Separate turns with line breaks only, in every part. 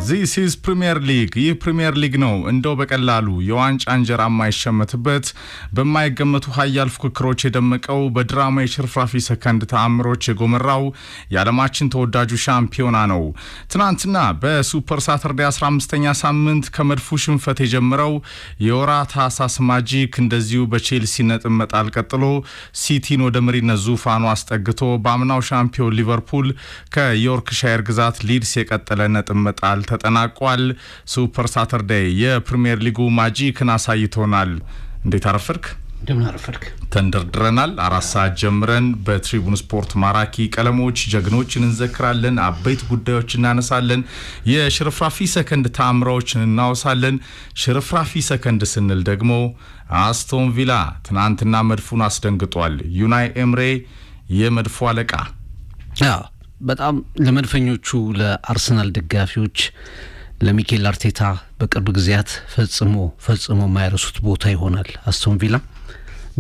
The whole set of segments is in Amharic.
This is Premier League. ይህ ፕሪሚየር ሊግ ነው እንደው በቀላሉ የዋንጫ እንጀራ የማይሸመትበት በማይገመቱ ኃያል ፉክክሮች የደመቀው በድራማ የሽርፍራፊ ሰከንድ ተአምሮች የጎመራው የዓለማችን ተወዳጁ ሻምፒዮና ነው። ትናንትና በሱፐር ሳተርዴ 15ኛ ሳምንት ከመድፉ ሽንፈት የጀመረው የወራት ታህሳስ ማጂክ እንደዚሁ በቼልሲ ነጥብ መጣል ቀጥሎ ሲቲን ወደ መሪነት ዙፋኑ አስጠግቶ በአምናው ሻምፒዮን ሊቨርፑል ከዮርክሻየር ግዛት ሊድስ የቀጠለ ነጥብ መጣል ተጠናቋል። ሱፐር ሳተርዴይ የፕሪሚየር ሊጉ ማጂክን አሳይቶናል። እንዴት አረፈርክ?
እንደምን አረፈርክ?
ተንደርድረናል። 4 ሰዓት ጀምረን በትሪቡን ስፖርት ማራኪ ቀለሞች ጀግኖችን እንዘክራለን፣ አበይት ጉዳዮችን እናነሳለን፣ የሽርፍራፊ ሰከንድ ተአምሮችን እናወሳለን። ሽርፍራፊ ሰከንድ ስንል ደግሞ አስቶን ቪላ ትናንትና መድፉን አስደንግጧል። ዩናይ ኤምሬ የመድፉ አለቃ
በጣም ለመድፈኞቹ ለአርሰናል ደጋፊዎች ለሚኬል አርቴታ በቅርብ ጊዜያት ፈጽሞ የማይረሱት ቦታ ይሆናል። አስቶን ቪላ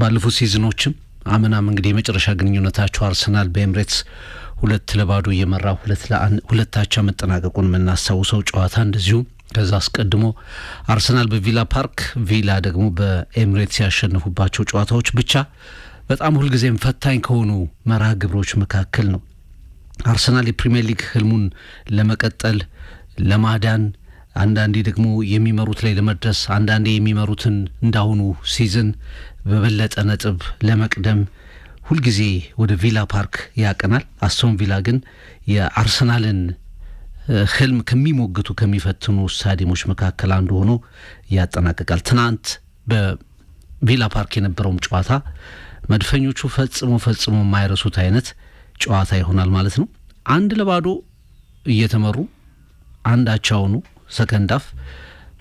ባለፉት ሲዝኖችም አምናም እንግዲህ የመጨረሻ ግንኙነታቸው አርሰናል በኤምሬትስ 2-0 እየመራ 2-2 መጠናቀቁን የምናስታውሰው ጨዋታ እንደዚሁ ከዛ አስቀድሞ አርሰናል በቪላ ፓርክ ቪላ ደግሞ በኤምሬትስ ያሸነፉባቸው ጨዋታዎች ብቻ በጣም ሁልጊዜም ፈታኝ ከሆኑ መርሃ ግብሮች መካከል ነው። አርሰናል የፕሪሚየር ሊግ ህልሙን ለመቀጠል ለማዳን አንዳንዴ ደግሞ የሚመሩት ላይ ለመድረስ አንዳንዴ የሚመሩትን እንዳሁኑ ሲዝን በበለጠ ነጥብ ለመቅደም ሁልጊዜ ወደ ቪላ ፓርክ ያቀናል። አስቶን ቪላ ግን የአርሰናልን ህልም ከሚሞግቱ ከሚፈትኑ ስታዲየሞች መካከል አንዱ ሆኖ ያጠናቅቃል። ትናንት በቪላ ፓርክ የነበረውም ጨዋታ መድፈኞቹ ፈጽሞ የማይረሱት አይነት ጨዋታ ይሆናል ማለት ነው። 1-0 እየተመሩ አንዳቻውኑ ሰከንድ አፍ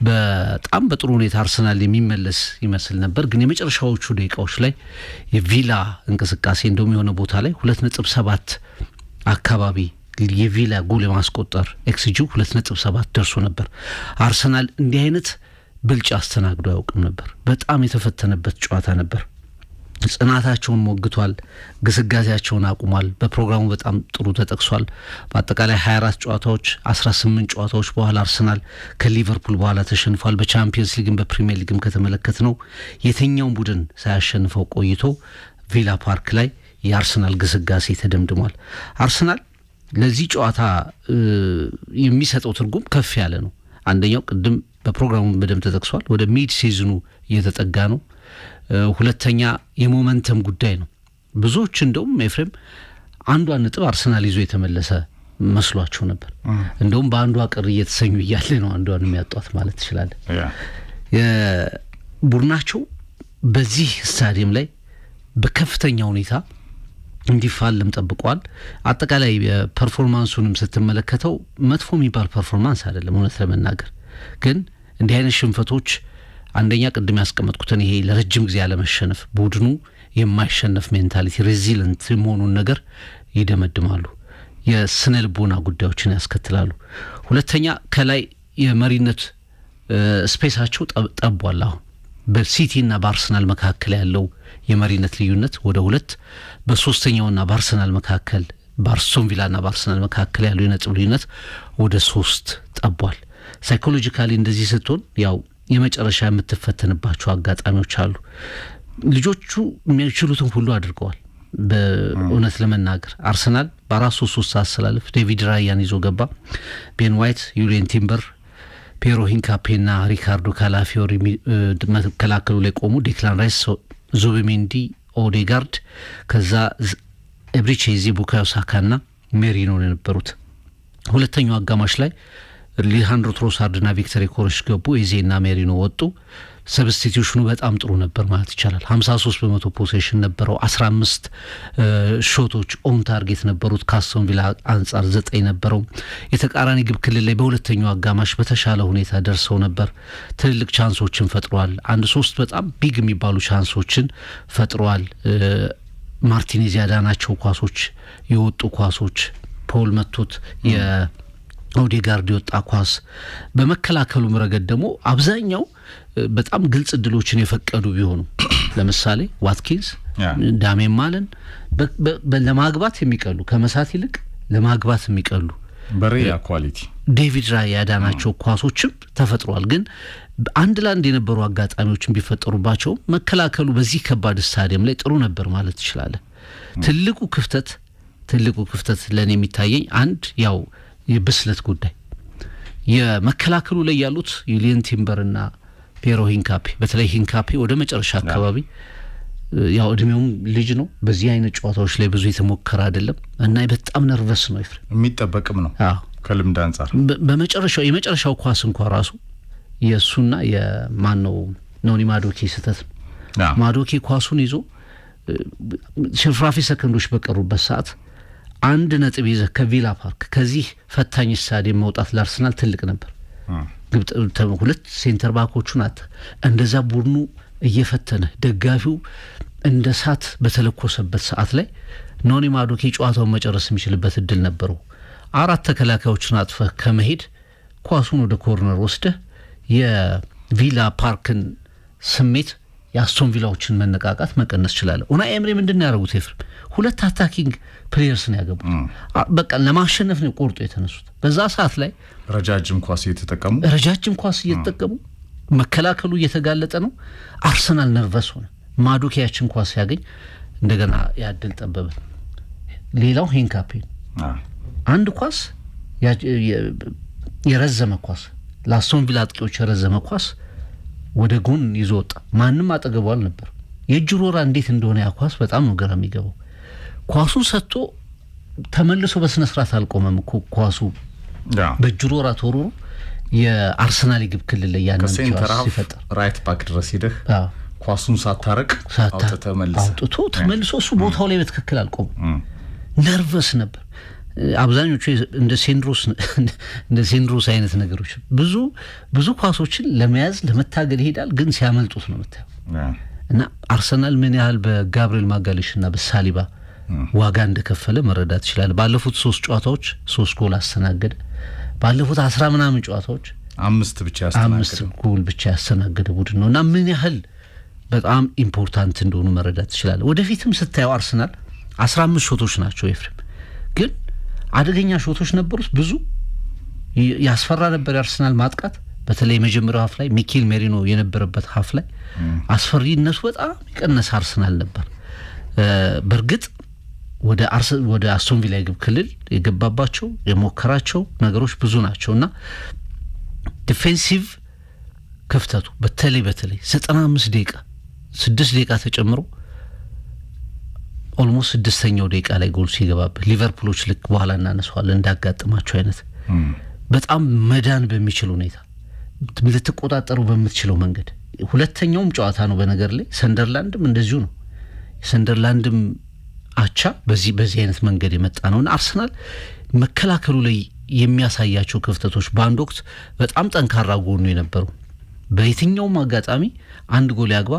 በጣም በጥሩ ሁኔታ አርሰናል የሚመለስ ይመስል ነበር። ግን የመጨረሻዎቹ ደቂቃዎች ላይ የቪላ እንቅስቃሴ እንደውም የሆነ ቦታ ላይ 2.7 አካባቢ የቪላ ጎል የማስቆጠር ኤክስጂ 2.7 ደርሶ ነበር። አርሰናል እንዲህ አይነት ብልጫ አስተናግዶ አያውቅም ነበር። በጣም የተፈተነበት ጨዋታ ነበር። ጽናታቸውን ሞግቷል፣ ግስጋሴያቸውን አቁሟል። በፕሮግራሙ በጣም ጥሩ ተጠቅሷል። በአጠቃላይ 24 ጨዋታዎች 18 ጨዋታዎች በኋላ አርሰናል ከሊቨርፑል በኋላ ተሸንፏል። በቻምፒየንስ ሊግም በፕሪሚየር ሊግም ከተመለከት ነው የትኛውን ቡድን ሳያሸንፈው ቆይቶ ቪላ ፓርክ ላይ የአርሰናል ግስጋሴ ተደምድሟል። አርሰናል ለዚህ ጨዋታ የሚሰጠው ትርጉም ከፍ ያለ ነው። አንደኛው ቅድም በፕሮግራሙ በደንብ ተጠቅሷል፣ ወደ ሚድ ሲዝኑ እየተጠጋ ነው። ሁለተኛ የሞመንተም ጉዳይ ነው። ብዙዎች እንደውም ኤፍሬም አንዷን ነጥብ አርሰናል ይዞ የተመለሰ መስሏቸው ነበር። እንደውም በአንዷ ቅር እየተሰኙ እያለ ነው አንዷን የሚያጧት ማለት ይችላል። ቡድናቸው በዚህ ስታዲየም ላይ በከፍተኛ ሁኔታ እንዲፋለም ጠብቋል። አጠቃላይ ፐርፎርማንሱንም ስትመለከተው መጥፎ የሚባል ፐርፎርማንስ አይደለም። እውነት ለመናገር ግን እንዲህ አይነት ሽንፈቶች አንደኛ ቅድም ያስቀመጥኩትን ይሄ ለረጅም ጊዜ ያለመሸነፍ ቡድኑ የማይሸነፍ ሜንታሊቲ ሬዚለንት የመሆኑን ነገር ይደመድማሉ። የስነ ልቦና ጉዳዮችን ያስከትላሉ። ሁለተኛ ከላይ የመሪነት ስፔሳቸው ጠቧል። አሁን በሲቲና በአርሰናል መካከል ያለው የመሪነት ልዩነት ወደ 2፣ በሶስተኛውና በአርሰናል መካከል በአስቶን ቪላና በአርሰናል መካከል ያለው የነጥብ ልዩነት ወደ 3 ጠቧል። ሳይኮሎጂካሊ እንደዚህ ስትሆን ያው የመጨረሻ የምትፈተንባቸው አጋጣሚዎች አሉ። ልጆቹ የሚችሉትን ሁሉ አድርገዋል። በእውነት ለመናገር አርሰናል በ4-3-3 አሰላለፍ ዴቪድ ራያን ይዞ ገባ። ቤን ዋይት፣ ዩሪየን ቲምበር፣ ፔሮ ሂንካፔና ሪካርዶ ካላፊዮሪ መከላከሉ ላይ ቆሙ። ዴክላን ራይስ፣ ዙቢሜንዲ፣ ኦዴጋርድ ከዛ ኤብሪቼዚ፣ ቡካዮ ሳካና ሜሪኖ የነበሩት። ሁለተኛው አጋማሽ ላይ ሊሃንድሮ ትሮሳርድና ቪክተር ኮሬሽ ገቡ። ኤዜና ሜሪኖ ወጡ። ሰብስቲቲዩሽኑ በጣም ጥሩ ነበር ማለት ይቻላል። 53% ፖሴሽን ነበረው። 15 ሾቶች ኦን ታርጌት ነበሩት። ከአስቶን ቪላ አንጻር 9 ነበረው። የተቃራኒ ግብ ክልል ላይ በሁለተኛው አጋማሽ በተሻለ ሁኔታ ደርሰው ነበር። ትልልቅ ቻንሶችን ፈጥሯል። 3 በጣም ቢግ የሚባሉ ቻንሶችን ፈጥሯል። ማርቲኔዝ ያዳናቸው ኳሶች፣ የወጡ ኳሶች፣ ፖል መቶት ኦዴጋርድ የወጣ ኳስ። በመከላከሉ ረገድ ደግሞ አብዛኛው በጣም ግልጽ እድሎችን የፈቀዱ ቢሆኑ ለምሳሌ ዋትኪንስ፣ ዳሜን ማለን ለማግባት የሚቀሉ ከመሳት ይልቅ ለማግባት የሚቀሉ
በሪያ ኳሊቲ
ዴቪድ ራያ ያዳናቸው ኳሶችም ተፈጥሯል። ግን አንድ ላንድ የነበሩ አጋጣሚዎችን ቢፈጠሩባቸው መከላከሉ በዚህ ከባድ ስታዲየም ላይ ጥሩ ነበር ማለት ይችላል። ትልቁ ክፍተት ለኔ የሚታየኝ አንድ ያው የብስለት ጉዳይ የመከላከሉ ላይ ያሉት ዩሊየን ቲምበርና ፔሮ ሂንካፒ በተለይ ሂንካፒ ወደ መጨረሻ አካባቢ ያው እድሜውም ልጅ ነው። በዚህ አይነት ጨዋታዎች ላይ ብዙ የተሞከረ አይደለም እና በጣም ነርቨስ ነው ይፍር
የሚጠበቅም ነው ከልምድ አንፃር።
የመጨረሻው ኳስ እንኳን ራሱ የሱና የማን ነው ኖኒ ማዶኬ ስህተት ነው። ማዶኬ ኳሱን ይዞ ሽርፍራፊ ሰከንዶች በቀሩበት ሰዓት 1 ነጥብ ይዘህ ከቪላ ፓርክ ከዚህ ፈታኝ ስታዲየም መውጣት ለአርሰናል ትልቅ ነበር። ሁለት ሴንተር ባኮቹን እንደዛ ቡድኑ እየፈተነ ደጋፊው እንደ ሳት በተለኮሰበት ሰዓት ላይ ኖኒ ማዶኬ ጨዋታውን መጨረስ የሚችልበት እድል ነበረው። 4 ተከላካዮችን አጥፈህ ከመሄድ ኳሱን ወደ ኮርነር ወስደህ የቪላ ፓርክን ስሜት የአስቶን ቪላዎችን መነቃቃት መቀነስ ይችላል። ኡናይ ኤምሪ ምንድነው ያደረጉት? ኤፍሬም 2 አታኪንግ ፕሌየርስ ነው ያገቡት። በቃ ለማሸነፍ ነው ቆርጦ የተነሱት። በዛ ሰዓት ላይ
ረጃጅም ኳስ እየተጠቀሙ መከላከሉ እየተጋለጠ ነው። አርሰናል ነርቨስ ሆነ። ማዶኪያችን ኳስ ያገኝ እንደገና ያድል ጠበበ። ሌላው ሂንካፒ አንድ ኳስ የረዘመ ኳስ ለአስቶን ቪላ አጥቂዎች የረዘመ ኳስ ወደ ጎን ይዞ ወጣ። ማንም አጠገቡ አልነበር። የጅሮራ እንዴት እንደሆነ ያ ኳስ በጣም ነው ግራ የሚገባው። ኳሱን ሰጥቶ ተመልሶ በስነ ስርዓት አልቆመም እኮ ኳሱ በጅሮራ ተወርሮ የአርሰናል ግብ ክልል ላይ ያንን ሲፈጠር ራይት ባክ ድረስ ሄደህ ኳሱን ሳታረቅ አውጥቶ
ተመልሶ እሱ ቦታው ላይ በትክክል አልቆመም። ነርቨስ ነበር። አብዛኞቹ እንደ ሴንድሮስ አይነት ነገሮች ብዙ ኳሶችን ለመያዝ ለመታገል ይሄዳል፣ ግን ሲያመልጡት ነው የምታየው። እና አርሰናል ምን ያህል በጋብሪኤል ማጋሌሽና በሳሊባ ዋጋ እንደከፈለ መረዳት ይችላል። ባለፉት 3 ጨዋታዎች 3 ጎል አስተናገደ። ባለፉት 10 ምናምን ጨዋታዎች 5 ጎል ብቻ ያስተናገደ ቡድን ነው እና ምን ያህል በጣም ኢምፖርታንት እንደሆኑ መረዳት ይችላል። ወደፊትም ስታየው አርሰናል 15 ሾቶች ናቸው ኤፍሬም፣ ግን አደገኛ ሾቶች ነበሩት። ብዙ ያስፈራ ነበር የአርሰናል ማጥቃት። በተለይ መጀመሪያው ሀፍ ላይ ሚኬል ሜሪኖ የነበረበት ሀፍ ላይ አስፈሪነቱ በጣም የቀነሰ አርሰናል ነበር። በእርግጥ ወደ አስቶን ቪላ ግብ ክልል የገባባቸው የሞከራቸው ነገሮች ብዙ ናቸውና ዲፌንሲቭ ክፍተቱ በተለይ 95 ደቂቃ 6 ደቂቃ ተጨምሮ ኦልሞስት 6ኛው ደቂቃ ላይ ጎል ሲገባበት ሊቨርፑሎች ልክ በኋላ እናነሳዋለን እንዳጋጠማቸው አይነት በጣም መዳን በሚችል ሁኔታ ልትቆጣጠሩ በምትችለው መንገድ ሁለተኛውም ጨዋታ ነው። በነገር ላይ ሰንደርላንድም እንደዚሁ ነው። ሰንደርላንድም አቻ በዚህ አይነት መንገድ የመጣ ነውና አርሰናል መከላከሉ ላይ የሚያሳያቸው ክፍተቶች በአንድ ወቅት በጣም ጠንካራ ጎኑ የነበሩ በየትኛውም አጋጣሚ አንድ ጎል ያግባ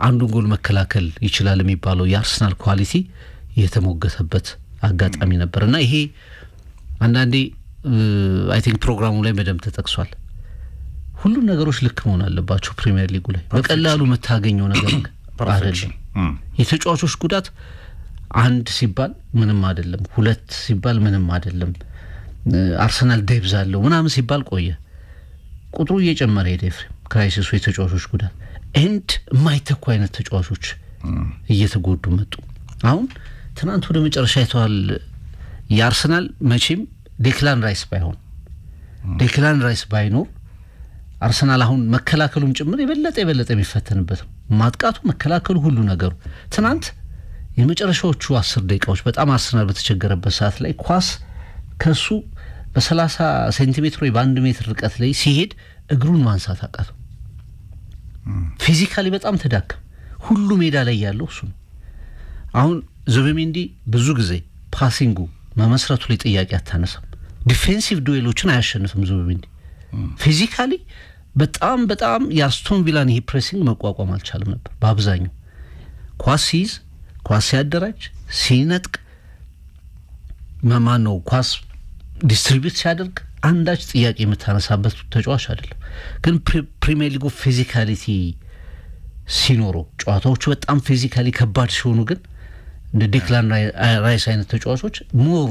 አንዱን ጎል መከላከል ይችላል የሚባለው የአርሰናል ኳሊቲ የተሞገተበት አጋጣሚ ነበርና ይሄ አንዳንዴ አይ ቲንክ ፕሮግራሙ ላይ በደንብ ተጠቅሷል። ሁሉም ነገሮች ልክ መሆን አለባቸው። ፕሪሚየር ሊጉ ላይ በቀላሉ መታገኘው ነገር አይደለም። የተጫዋቾች ጉዳት 1 ሲባል ምንም አይደለም፣ 2 ሲባል ምንም አይደለም፣ አርሰናል ዴብዝ አለው ምናምን ሲባል ቆየ። ቁጥሩ እየጨመረ ሄደ። ኤፍሬም ክራይሲሱ የተጫዋቾች ጉዳት ኤንድ የማይተኩ አይነት ተጫዋቾች እየተጎዱ መጡ። አሁን ትናንት ወደ መጨረሻ አይተዋል። የአርሰናል መቼም ዴክላን ራይስ ባይኖር አርሰናል አሁን መከላከሉም ጭምር የበለጠ የሚፈተንበት ነው። ማጥቃቱ፣ መከላከሉ፣ ሁሉ ነገሩ። ትናንት የመጨረሻዎቹ 10 ደቂቃዎች በጣም አርሰናል በተቸገረበት ሰዓት ላይ ኳስ ከሱ በ30 ሴንቲሜትር ወይ በ1 ሜትር ርቀት ላይ ሲሄድ እግሩን ማንሳት አቃተው። ፊዚካሊ በጣም ተዳከም። ሁሉ ሜዳ ላይ ያለው እሱ ነው። አሁን ዙቢሜንዲ ብዙ ጊዜ ፓሲንጉ መመስረቱ ላይ ጥያቄ አታነሳም። ዲፌንሲቭ ዱኤሎችን አያሸንፍም ዙቢሜንዲ። ፊዚካሊ በጣም የአስቶን ቪላን ይሄ ፕሬሲንግ መቋቋም አልቻለም ነበር። በአብዛኛው ኳስ ሲይዝ፣ ኳስ ሲያደራጅ፣ ሲነጥቅ ነው ኳስ ዲስትሪቢዩት ሲያደርግ አንዳች ጥያቄ የምታነሳበት ተጫዋች አይደለም። ግን ፕሪሚየር ሊጉ ፊዚካሊቲ ሲኖረው ጨዋታዎቹ በጣም ፊዚካሊ ከባድ ሲሆኑ ግን እንደ ዴክላን ራይስ አይነት ተጫዋቾች ሞር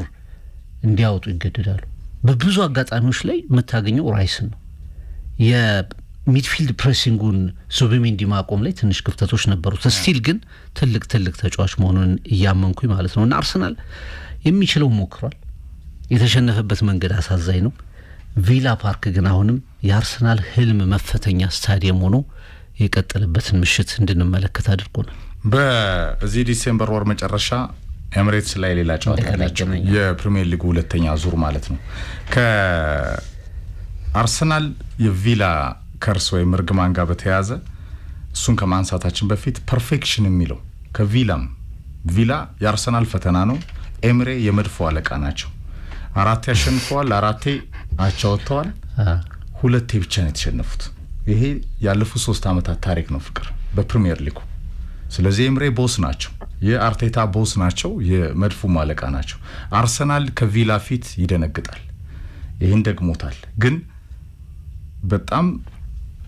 እንዲያወጡ ይገደዳሉ። በብዙ አጋጣሚዎች ላይ የምታገኘው ራይስን ነው። የሚድፊልድ ፕሬሲንጉን ዙቢሜንዲ ማቆም ላይ ትንሽ ክፍተቶች ነበሩት። ስቲል ግን ትልቅ ተጫዋች መሆኑን እያመንኩኝ ማለት ነው። እና አርሰናል የሚችለው ሞክሯል። የተሸነፈበት መንገድ አሳዛኝ ነው። ቪላ ፓርክ ግን አሁንም የአርሰናል ህልም መፈተኛ ስታዲየም ሆኖ የቀጠለበትን ምሽት እንድንመለከት አድርጎናል።
በዚህ ዲሴምበር ወር መጨረሻ ኤምሬትስ ላይ ሌላ ጨዋታ ያላቸው የፕሪሚየር ሊግ ሁለተኛ ዙር ማለት ነው። ከአርሰናል የቪላ ከርስ ወይም እርግማን ጋር በተያያዘ እሱን ከማንሳታችን በፊት ፐርፌክሽን የሚለው ከቪላ የአርሰናል ፈተና ነው። ኤምሬ የመድፎ አለቃ ናቸው። 4 ያሸንፈዋል፣ 4 አቻ ወጥተዋል፣ 2 ብቻ ነው የተሸነፉት። ይሄ ያለፉት 3 አመታት ታሪክ ነው ፍቅር በፕሪሚየር ሊጉ። ስለዚህ ኤምሬ ቦስ ናቸው፣ የአርቴታ ቦስ ናቸው፣ የመድፉ አለቃ ናቸው። አርሰናል ከቪላ ፊት ይደነግጣል። ይሄን ደግሞታል። ግን በጣም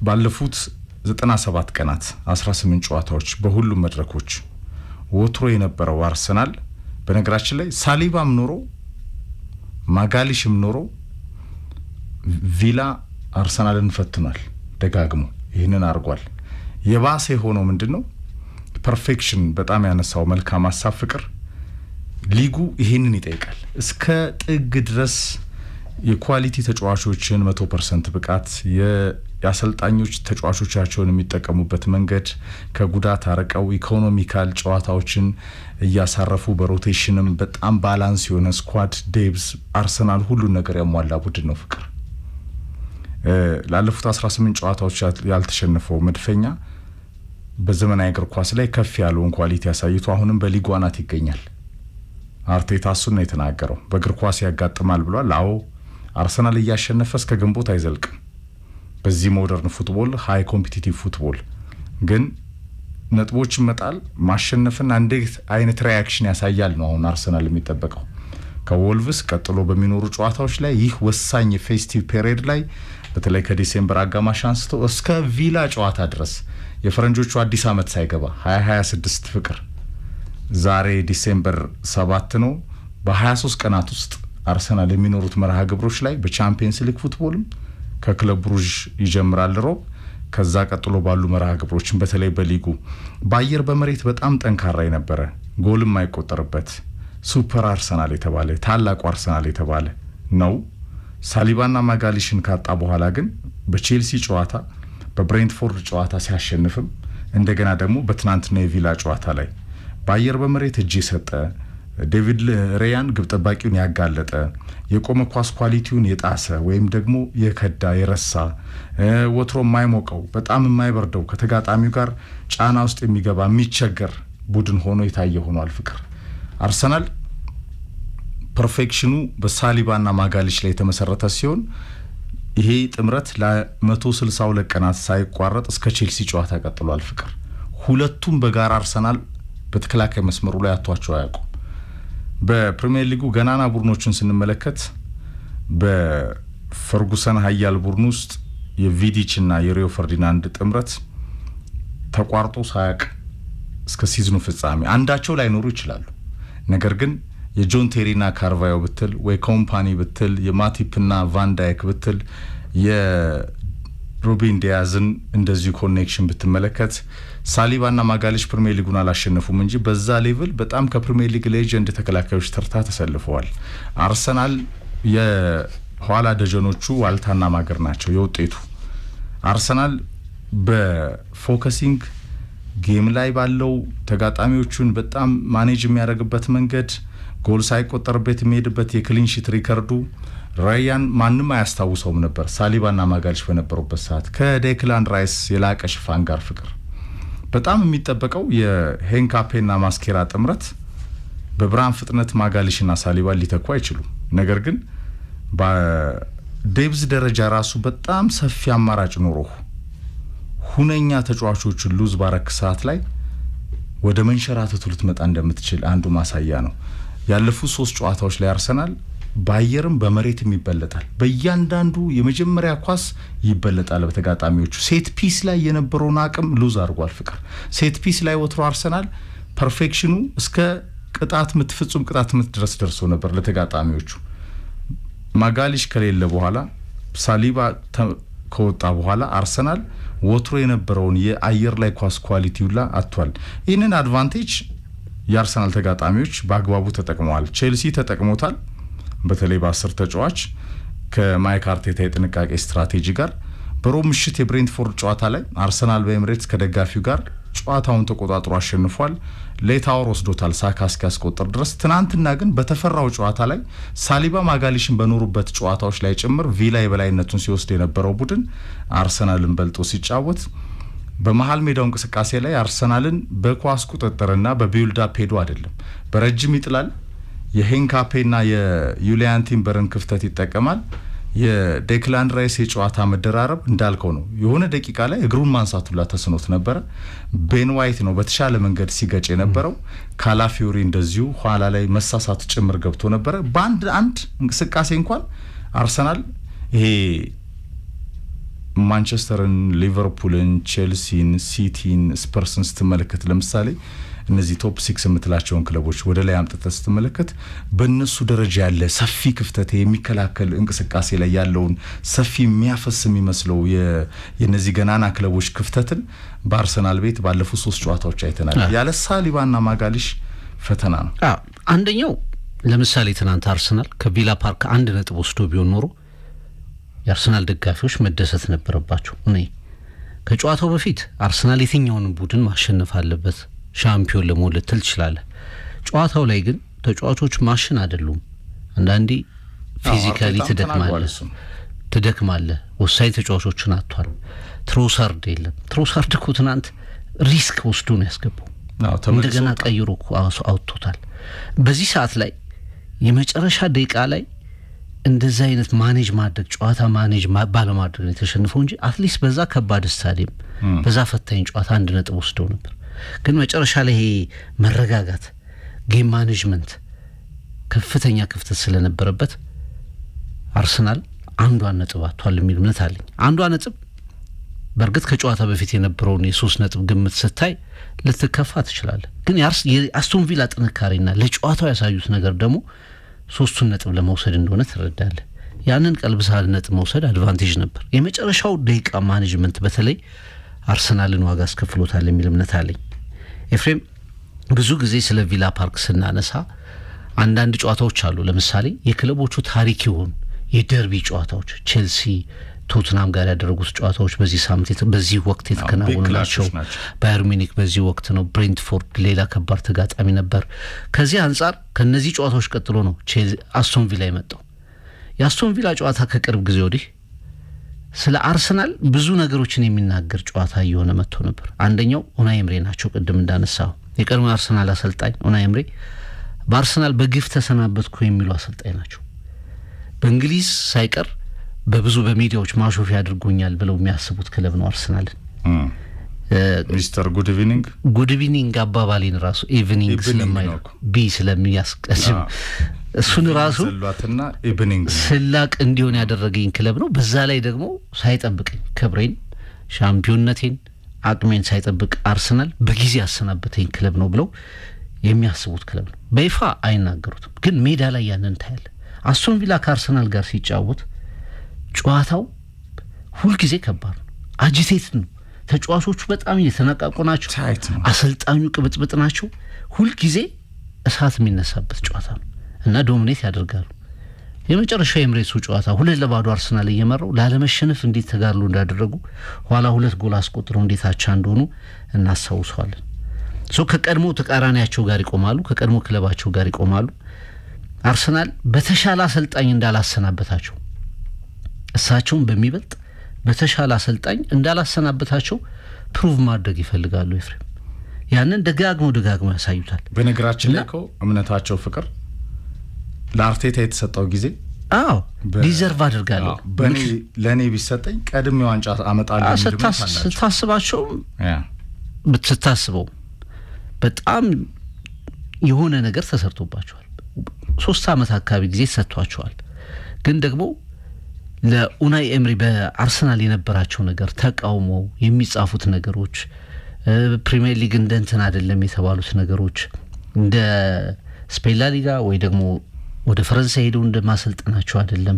ባለፉት 97 ቀናት 18 ጨዋታዎች በሁሉም መድረኮች ወትሮ የነበረው አርሰናል በነገራችን ላይ ሳሊባም ኖሮ ማጋሊሽም ኖሮ ቪላ አርሰናልን ፈትኗል ደጋግሞ። ይህንን አድርጓል። የባሰ የሆነው ምንድነው? ፐርፌክሽን በጣም ያነሳው መልካም ሀሳብ ፍቅር ሊጉ ይህንን ይጠይቃል። እስከ ጥግ ድረስ የኳሊቲ ተጫዋቾችን 100% ብቃት የአሰልጣኞች ተጫዋቾቻቸውን የሚጠቀሙበት መንገድ ከጉዳት አርቀው ኢኮኖሚካል ጨዋታዎችን እያሳረፉ በሮቴሽንም በጣም ባላንስ የሆነ ስኳድ ዴብዝ አርሰናል ሁሉን ነገር ያሟላ ቡድን ነው ፍቅር። ላለፉት 18 ጨዋታዎች ያልተሸነፈው መድፈኛ በዘመናዊ እግር ኳስ ላይ ከፍ ያለውን ኳሊቲ ያሳይቶ አሁንም በሊጉ አናት ይገኛል። አርቴታ እሱን ነው የተናገረው። በእግር ኳስ ያጋጥማል ብሏል። አዎ አርሰናል እያሸነፈ እስከ ግንቦት አይዘልቅም። በዚህ ሞደርን ፉትቦል ሃይ ኮምፒቲቲቭ ፉትቦል ግን ነጥቦች መጣል ማሸነፍና እንዴት አይነት ሪአክሽን ያሳያል ነው አሁን አርሰናል የሚጠበቀው። ከወልቭስ ቀጥሎ በሚኖሩ ጨዋታዎች ላይ ይህ ወሳኝ ፌስቲቭ ፔሪየድ ላይ በተለይ ከዲሴምበር አጋማሽ አንስቶ እስከ ቪላ ጨዋታ ድረስ የፈረንጆቹ አዲስ አመት ሳይገባ 2026 ፍቅር ዛሬ ዲሴምበር 7 ነው። በ23 ቀናት ውስጥ አርሰናል የሚኖሩት መርሃ ግብሮች ላይ በቻምፒየንስ ሊግ ፉትቦልም ከክለብ ብሩዥ ይጀምራል ሮብ። ከዛ ቀጥሎ ባሉ መርሃ ግብሮችን በተለይ በሊጉ በአየር በመሬት በጣም ጠንካራ የነበረ ጎልም የማይቆጠርበት ሱፐር አርሰናል የተባለ ታላቁ አርሰናል የተባለ ነው። ሳሊባና ማጋሊሽን ካጣ በኋላ ግን በቼልሲ ጨዋታ በብሬንትፎርድ ጨዋታ ሲያሸንፍም እንደገና ደግሞ በትናንትና የቪላ ጨዋታ ላይ በአየር በመሬት እጅ የሰጠ ዴቪድ ሬያን ግብ ጠባቂውን ያጋለጠ የቆመ ኳስ ኳሊቲውን የጣሰ ወይም ደግሞ የከዳ የረሳ ወትሮ የማይሞቀው በጣም የማይበርደው ከተጋጣሚው ጋር ጫና ውስጥ የሚገባ የሚቸገር ቡድን ሆኖ የታየ ሆኗል ፍቅር። አርሰናል ፐርፌክሽኑ በሳሊባና ማጋሊሽ ላይ የተመሰረተ ሲሆን ይሄ ጥምረት ለ162 ቀናት ሳይቋረጥ እስከ ቼልሲ ጨዋታ ቀጥሏል ፍቅር። ሁለቱም በጋራ አርሰናል በተከላካይ መስመሩ ላይ አቷቸው አያውቁም። በፕሪሚየር ሊጉ ገናና ቡድኖችን ስንመለከት በፈርጉሰን ሀያል ቡድን ውስጥ የቪዲች እና የሪዮ ፈርዲናንድ ጥምረት ተቋርጦ ሳያቅ እስከ ሲዝኑ ፍጻሜ አንዳቸው ላይ ኖሩ ይችላሉ። ነገር ግን የጆን ቴሪና ካርቫዮ ብትል ወይ ኮምፓኒ ብትል የማቲፕና ቫንዳይክ ብትል የሩቤን ዲያዝን እንደዚሁ ኮኔክሽን ብትመለከት ሳሊባና ማጋሊሽ ፕሪሚየር ሊጉን አላሸነፉም እንጂ በዛ ሌቭል በጣም ከፕሪሚየር ሊግ ሌጀንድ ተከላካዮች ተርታ ተሰልፈዋል። አርሰናል የኋላ ደጀኖቹ ዋልታና ማገር ናቸው። የውጤቱ አርሰናል በፎከሲንግ ጌም ላይ ባለው ተጋጣሚዎቹን በጣም ማኔጅ የሚያደርግበት መንገድ ጎል ሳይቆጠርበት የሚሄድበት የክሊን ሺት ሪከርዱ ራያን ማንም አያስታውሰውም ነበር። ሳሊባና ማጋሊሽ በነበሩበት ሰዓት ከዴክላን ራይስ የላቀ ሽፋን ጋር ፍቅር በጣም የሚጠበቀው የሄንካፔና ማስኬራ ጥምረት በብርሃን ፍጥነት ማጋሊሽና ሳሊባን ሊተኩ አይችሉም። ነገር ግን በዴብዝ ደረጃ ራሱ በጣም ሰፊ አማራጭ ኖሮ ሁነኛ ተጫዋቾችን ሉዝ ባረክ ሰዓት ላይ ወደ መንሸራተቱ ልትመጣ እንደምትችል አንዱ ማሳያ ነው። ያለፉት 3 ጨዋታዎች ላይ አርሰናል በአየርም በመሬትም ይበለጣል። በእያንዳንዱ የመጀመሪያ ኳስ ይበለጣል በተጋጣሚዎቹ። ሴት ፒስ ላይ የነበረውን አቅም ሉዝ አድርጓል ፍቅር። ሴት ፒስ ላይ ወትሮ አርሰናል ፐርፌክሽኑ እስከ ቅጣት ምት ፍጹም ቅጣት ምት ድረስ ደርሶ ነበር ለተጋጣሚዎቹ። ማጋሊሽ ከሌለ በኋላ ሳሊባ ከወጣ በኋላ አርሰናል ወትሮ የነበረውን የአየር ላይ ኳስ ኳሊቲውላ አጥቷል። ይህንን አድቫንቴጅ የአርሰናል ተጋጣሚዎች በአግባቡ ተጠቅመዋል። ቼልሲ ተጠቅሞታል። በተለይ በ10 ተጫዋች ከማይክ አርቴታ የጥንቃቄ ስትራቴጂ ጋር በሮብ ምሽት የብሬንትፎርድ ጨዋታ ላይ አርሰናል በኤምሬትስ ከደጋፊው ጋር ጨዋታውን ተቆጣጥሮ አሸንፏል። ሌታወር ወስዶታል ሳካ እስኪያስቆጥር ድረስ። ትናንትና ግን በተፈራው ጨዋታ ላይ ሳሊባ ማጋሊሽን በኖሩበት ጨዋታዎች ላይ ጭምር ቪላ የበላይነቱን ሲወስድ የነበረው ቡድን አርሰናልን በልጦ ሲጫወት በመሃል ሜዳው እንቅስቃሴ ላይ አርሰናልን በኳስ ቁጥጥርና በቢልድ አፕ ሄዶ አይደለም፣ በረጅም ይጥላል። የሄንካፔና የዩሊያን ቲምበርን ክፍተት ይጠቀማል። የዴክላን ራይስ የጨዋታ መደራረብ እንዳልከው ነው። የሆነ ደቂቃ ላይ እግሩን ማንሳቱላ ተስኖት ነበረ። ቤን ዋይት ነው በተሻለ መንገድ ሲገጭ የነበረው። ካላፊዮሪ እንደዚሁ ኋላ ላይ መሳሳት ጭምር ገብቶ ነበረ። በአንድ እንቅስቃሴ እንኳን አርሰናል ይሄ ማንቸስተርን፣ ሊቨርፑልን፣ ቼልሲን፣ ሲቲን፣ ስፐርስን ስትመለከት ለምሳሌ እነዚህ ቶፕ 6 የምትላቸውን ክለቦች ወደ ላይ አምጥተህ ስትመለከት በእነሱ ደረጃ ያለ ሰፊ ክፍተት የሚከላከል እንቅስቃሴ ላይ ያለውን ሰፊ የሚያፈስ የሚመስለው የነዚህ ገናና ክለቦች ክፍተትን በአርሰናል ቤት ባለፉት 3 ጨዋታዎች አይተናል። ያለ ሳሊባና ማጋሊሽ ፈተና ነው።
አንደኛው ለምሳሌ ትናንት አርሰናል ከቪላ ፓርክ 1 ነጥብ ወስዶ ቢሆን ኖሮ የአርሰናል ደጋፊዎች መደሰት ነበረባቸው። እኔ ከጨዋታው በፊት አርሰናል የትኛውን ቡድን ማሸነፍ አለበት ሻምፒዮን ለመሆን ልትል ትችላለህ። ጨዋታው ላይ ግን ተጫዋቾች ማሽን አይደሉም። አንዳንዴ ፊዚካሊ ትደክማለህ። ወሳኝ ተጫዋቾችን አጥቷል። ትሮሳርድ የለም። ትሮሳርድ እኮ ትናንት ሪስክ ወስዶ ነው ያስገባው። እንደገና ቀይሮ እኮ አውጥቶታል። በዚህ ሰዓት ላይ የመጨረሻ ደቂቃ ላይ እንደዚህ አይነት ማኔጅ ማድረግ ጨዋታ ማኔጅ ባለማድረግ ነው የተሸነፈው እንጂ አትሊስት በዛ ከባድ ስታዲየም በዛ ፈታኝ ጨዋታ 1 ነጥብ ወስደው ነበር። ግን መጨረሻ ላይ ይሄ መረጋጋት ጌም ማኔጅመንት ከፍተኛ ክፍተት ስለነበረበት አርሰናል 1 ነጥብ አጥቷል የሚል እምነት አለኝ። 1 ነጥብ በእርግጥ ከጨዋታ በፊት የነበረውን የ3 ነጥብ ግምት ስታይ ልትከፋ ትችላለህ። ግን የአስቶን ቪላ ጥንካሬና ለጨዋታው ያሳዩት ነገር ደግሞ 3 ነጥብ ለመውሰድ እንደሆነ ትረዳለህ። ያንን ቀልብሳ ነጥብ መውሰድ አድቫንቴጅ ነበር። የመጨረሻው ደቂቃ ማኔጅመንት በተለይ አርሰናልን ዋጋ አስከፍሎታል የሚል እምነት አለኝ። ኤፍሬም ብዙ ጊዜ ስለ ቪላ ፓርክ ስናነሳ አንዳንድ ጨዋታዎች አሉ። ለምሳሌ የክለቦቹ ታሪክ ይሁን የደርቢ ጨዋታዎች ቼልሲ ቶትናም ጋር ያደረጉት ጨዋታዎች በዚህ ሳምንት በዚህ ወቅት የተከናወኑ ናቸው። ባየር ሚኒክ በዚህ ወቅት ነው። ብሬንትፎርድ ሌላ ከባድ ተጋጣሚ ነበር። ከዚህ አንጻር ከነዚህ ጨዋታዎች ቀጥሎ ነው አስቶን ቪላ የመጣው። የአስቶን ቪላ ጨዋታ ከቅርብ ጊዜ ወዲህ ስለ አርሰናል ብዙ ነገሮችን የሚናገር ጨዋታ እየሆነ መጥቶ ነበር። አንደኛው ኡናይ ኤምሬ ናቸው። ቅድም እንዳነሳው የቀድሞ አርሰናል አሰልጣኝ ኡናይ ኤምሬ በአርሰናል በግፍ ተሰናበትኩ የሚሉ አሰልጣኝ ናቸው። በእንግሊዝ ሳይቀር በብዙ በሚዲያዎች ማሾፊያ አድርጎኛል ብለው የሚያስቡት ክለብ ነው አርሰናልን።
ሚስተር ጉድ ኢቭኒንግ
አባባሌን ራሱ ኢቭኒንግ ስለማይለው ቢ ስለሚያስቀድም እሱን ራሱ ስላቅ እንዲሆን ያደረገኝ ክለብ ነው። በዛ ላይ ደግሞ ሳይጠብቀኝ ክብሬን፣ ሻምፒዮንነቴን፣ አቅሜን ሳይጠብቅ አርሰናል በጊዜ ያሰናበተኝ ክለብ ነው ብለው የሚያስቡት ክለብ ነው። በይፋ አይናገሩትም፣ ግን ሜዳ ላይ ያንን ታያለ። አስቶን ቪላ ከአርሰናል ጋር ሲጫወት ጨዋታው ሁልጊዜ ከባድ ነው፣ አጂቴት ነው። ተጫዋቾቹ በጣም እየተነቃቁ ናቸው። አሰልጣኙ ቅብጥብጥ ናቸው። ሁልጊዜ እሳት የሚነሳበት ጨዋታ ነው እና ዶሚኔት ያደርጋሉ። የመጨረሻ የኤምሬትሱ ጨዋታ 2-0 አርሰናል እየመራው ላለመሸነፍ እንዴት ተጋድሎ እንዳደረጉ ኋላ 2 ጎል አስቆጥረው እንዴት አቻ እንደሆኑ እናስታውሳለን። ከቀድሞ ተቃራኒያቸው ጋር ይቆማሉ፣ ከቀድሞ ክለባቸው ጋር ይቆማሉ። አርሰናል በተሻለ አሰልጣኝ እንዳላሰናበታቸው እሳቸውን በሚበልጥ በተሻለ አሰልጣኝ እንዳላሰናበታቸው ፕሩቭ ማድረግ ይፈልጋሉ። ኤፍሬም ያንን ደጋግሞ ያሳዩታል።
በነገራችን ላይ እኮ እምነታቸው ፍቅር ለአርቴታ የተሰጠው ጊዜ
ዲዘርቭ አድርጋለሁ
ለኔ ቢሰጠኝ ቀድሜ ዋንጫ አመጣለሁ
ስታስባቸው ብትታስበው በጣም የሆነ ነገር ተሰርቶባቸዋል። 3 ዓመት አካባቢ ጊዜ ተሰጥቷቸዋል። ግን ደግሞ ለኡናይ ኤምሪ በአርሰናል የነበራቸው ነገር ተቃውሞ የሚጻፉት ነገሮች ፕሪሚየር ሊግ እንደ እንትን አይደለም የተባሉት ነገሮች እንደ ስፔን ላ ሊጋ ወይ ደግሞ ወደ ፈረንሳይ ሄደው እንደማሰልጠናቸው አይደለም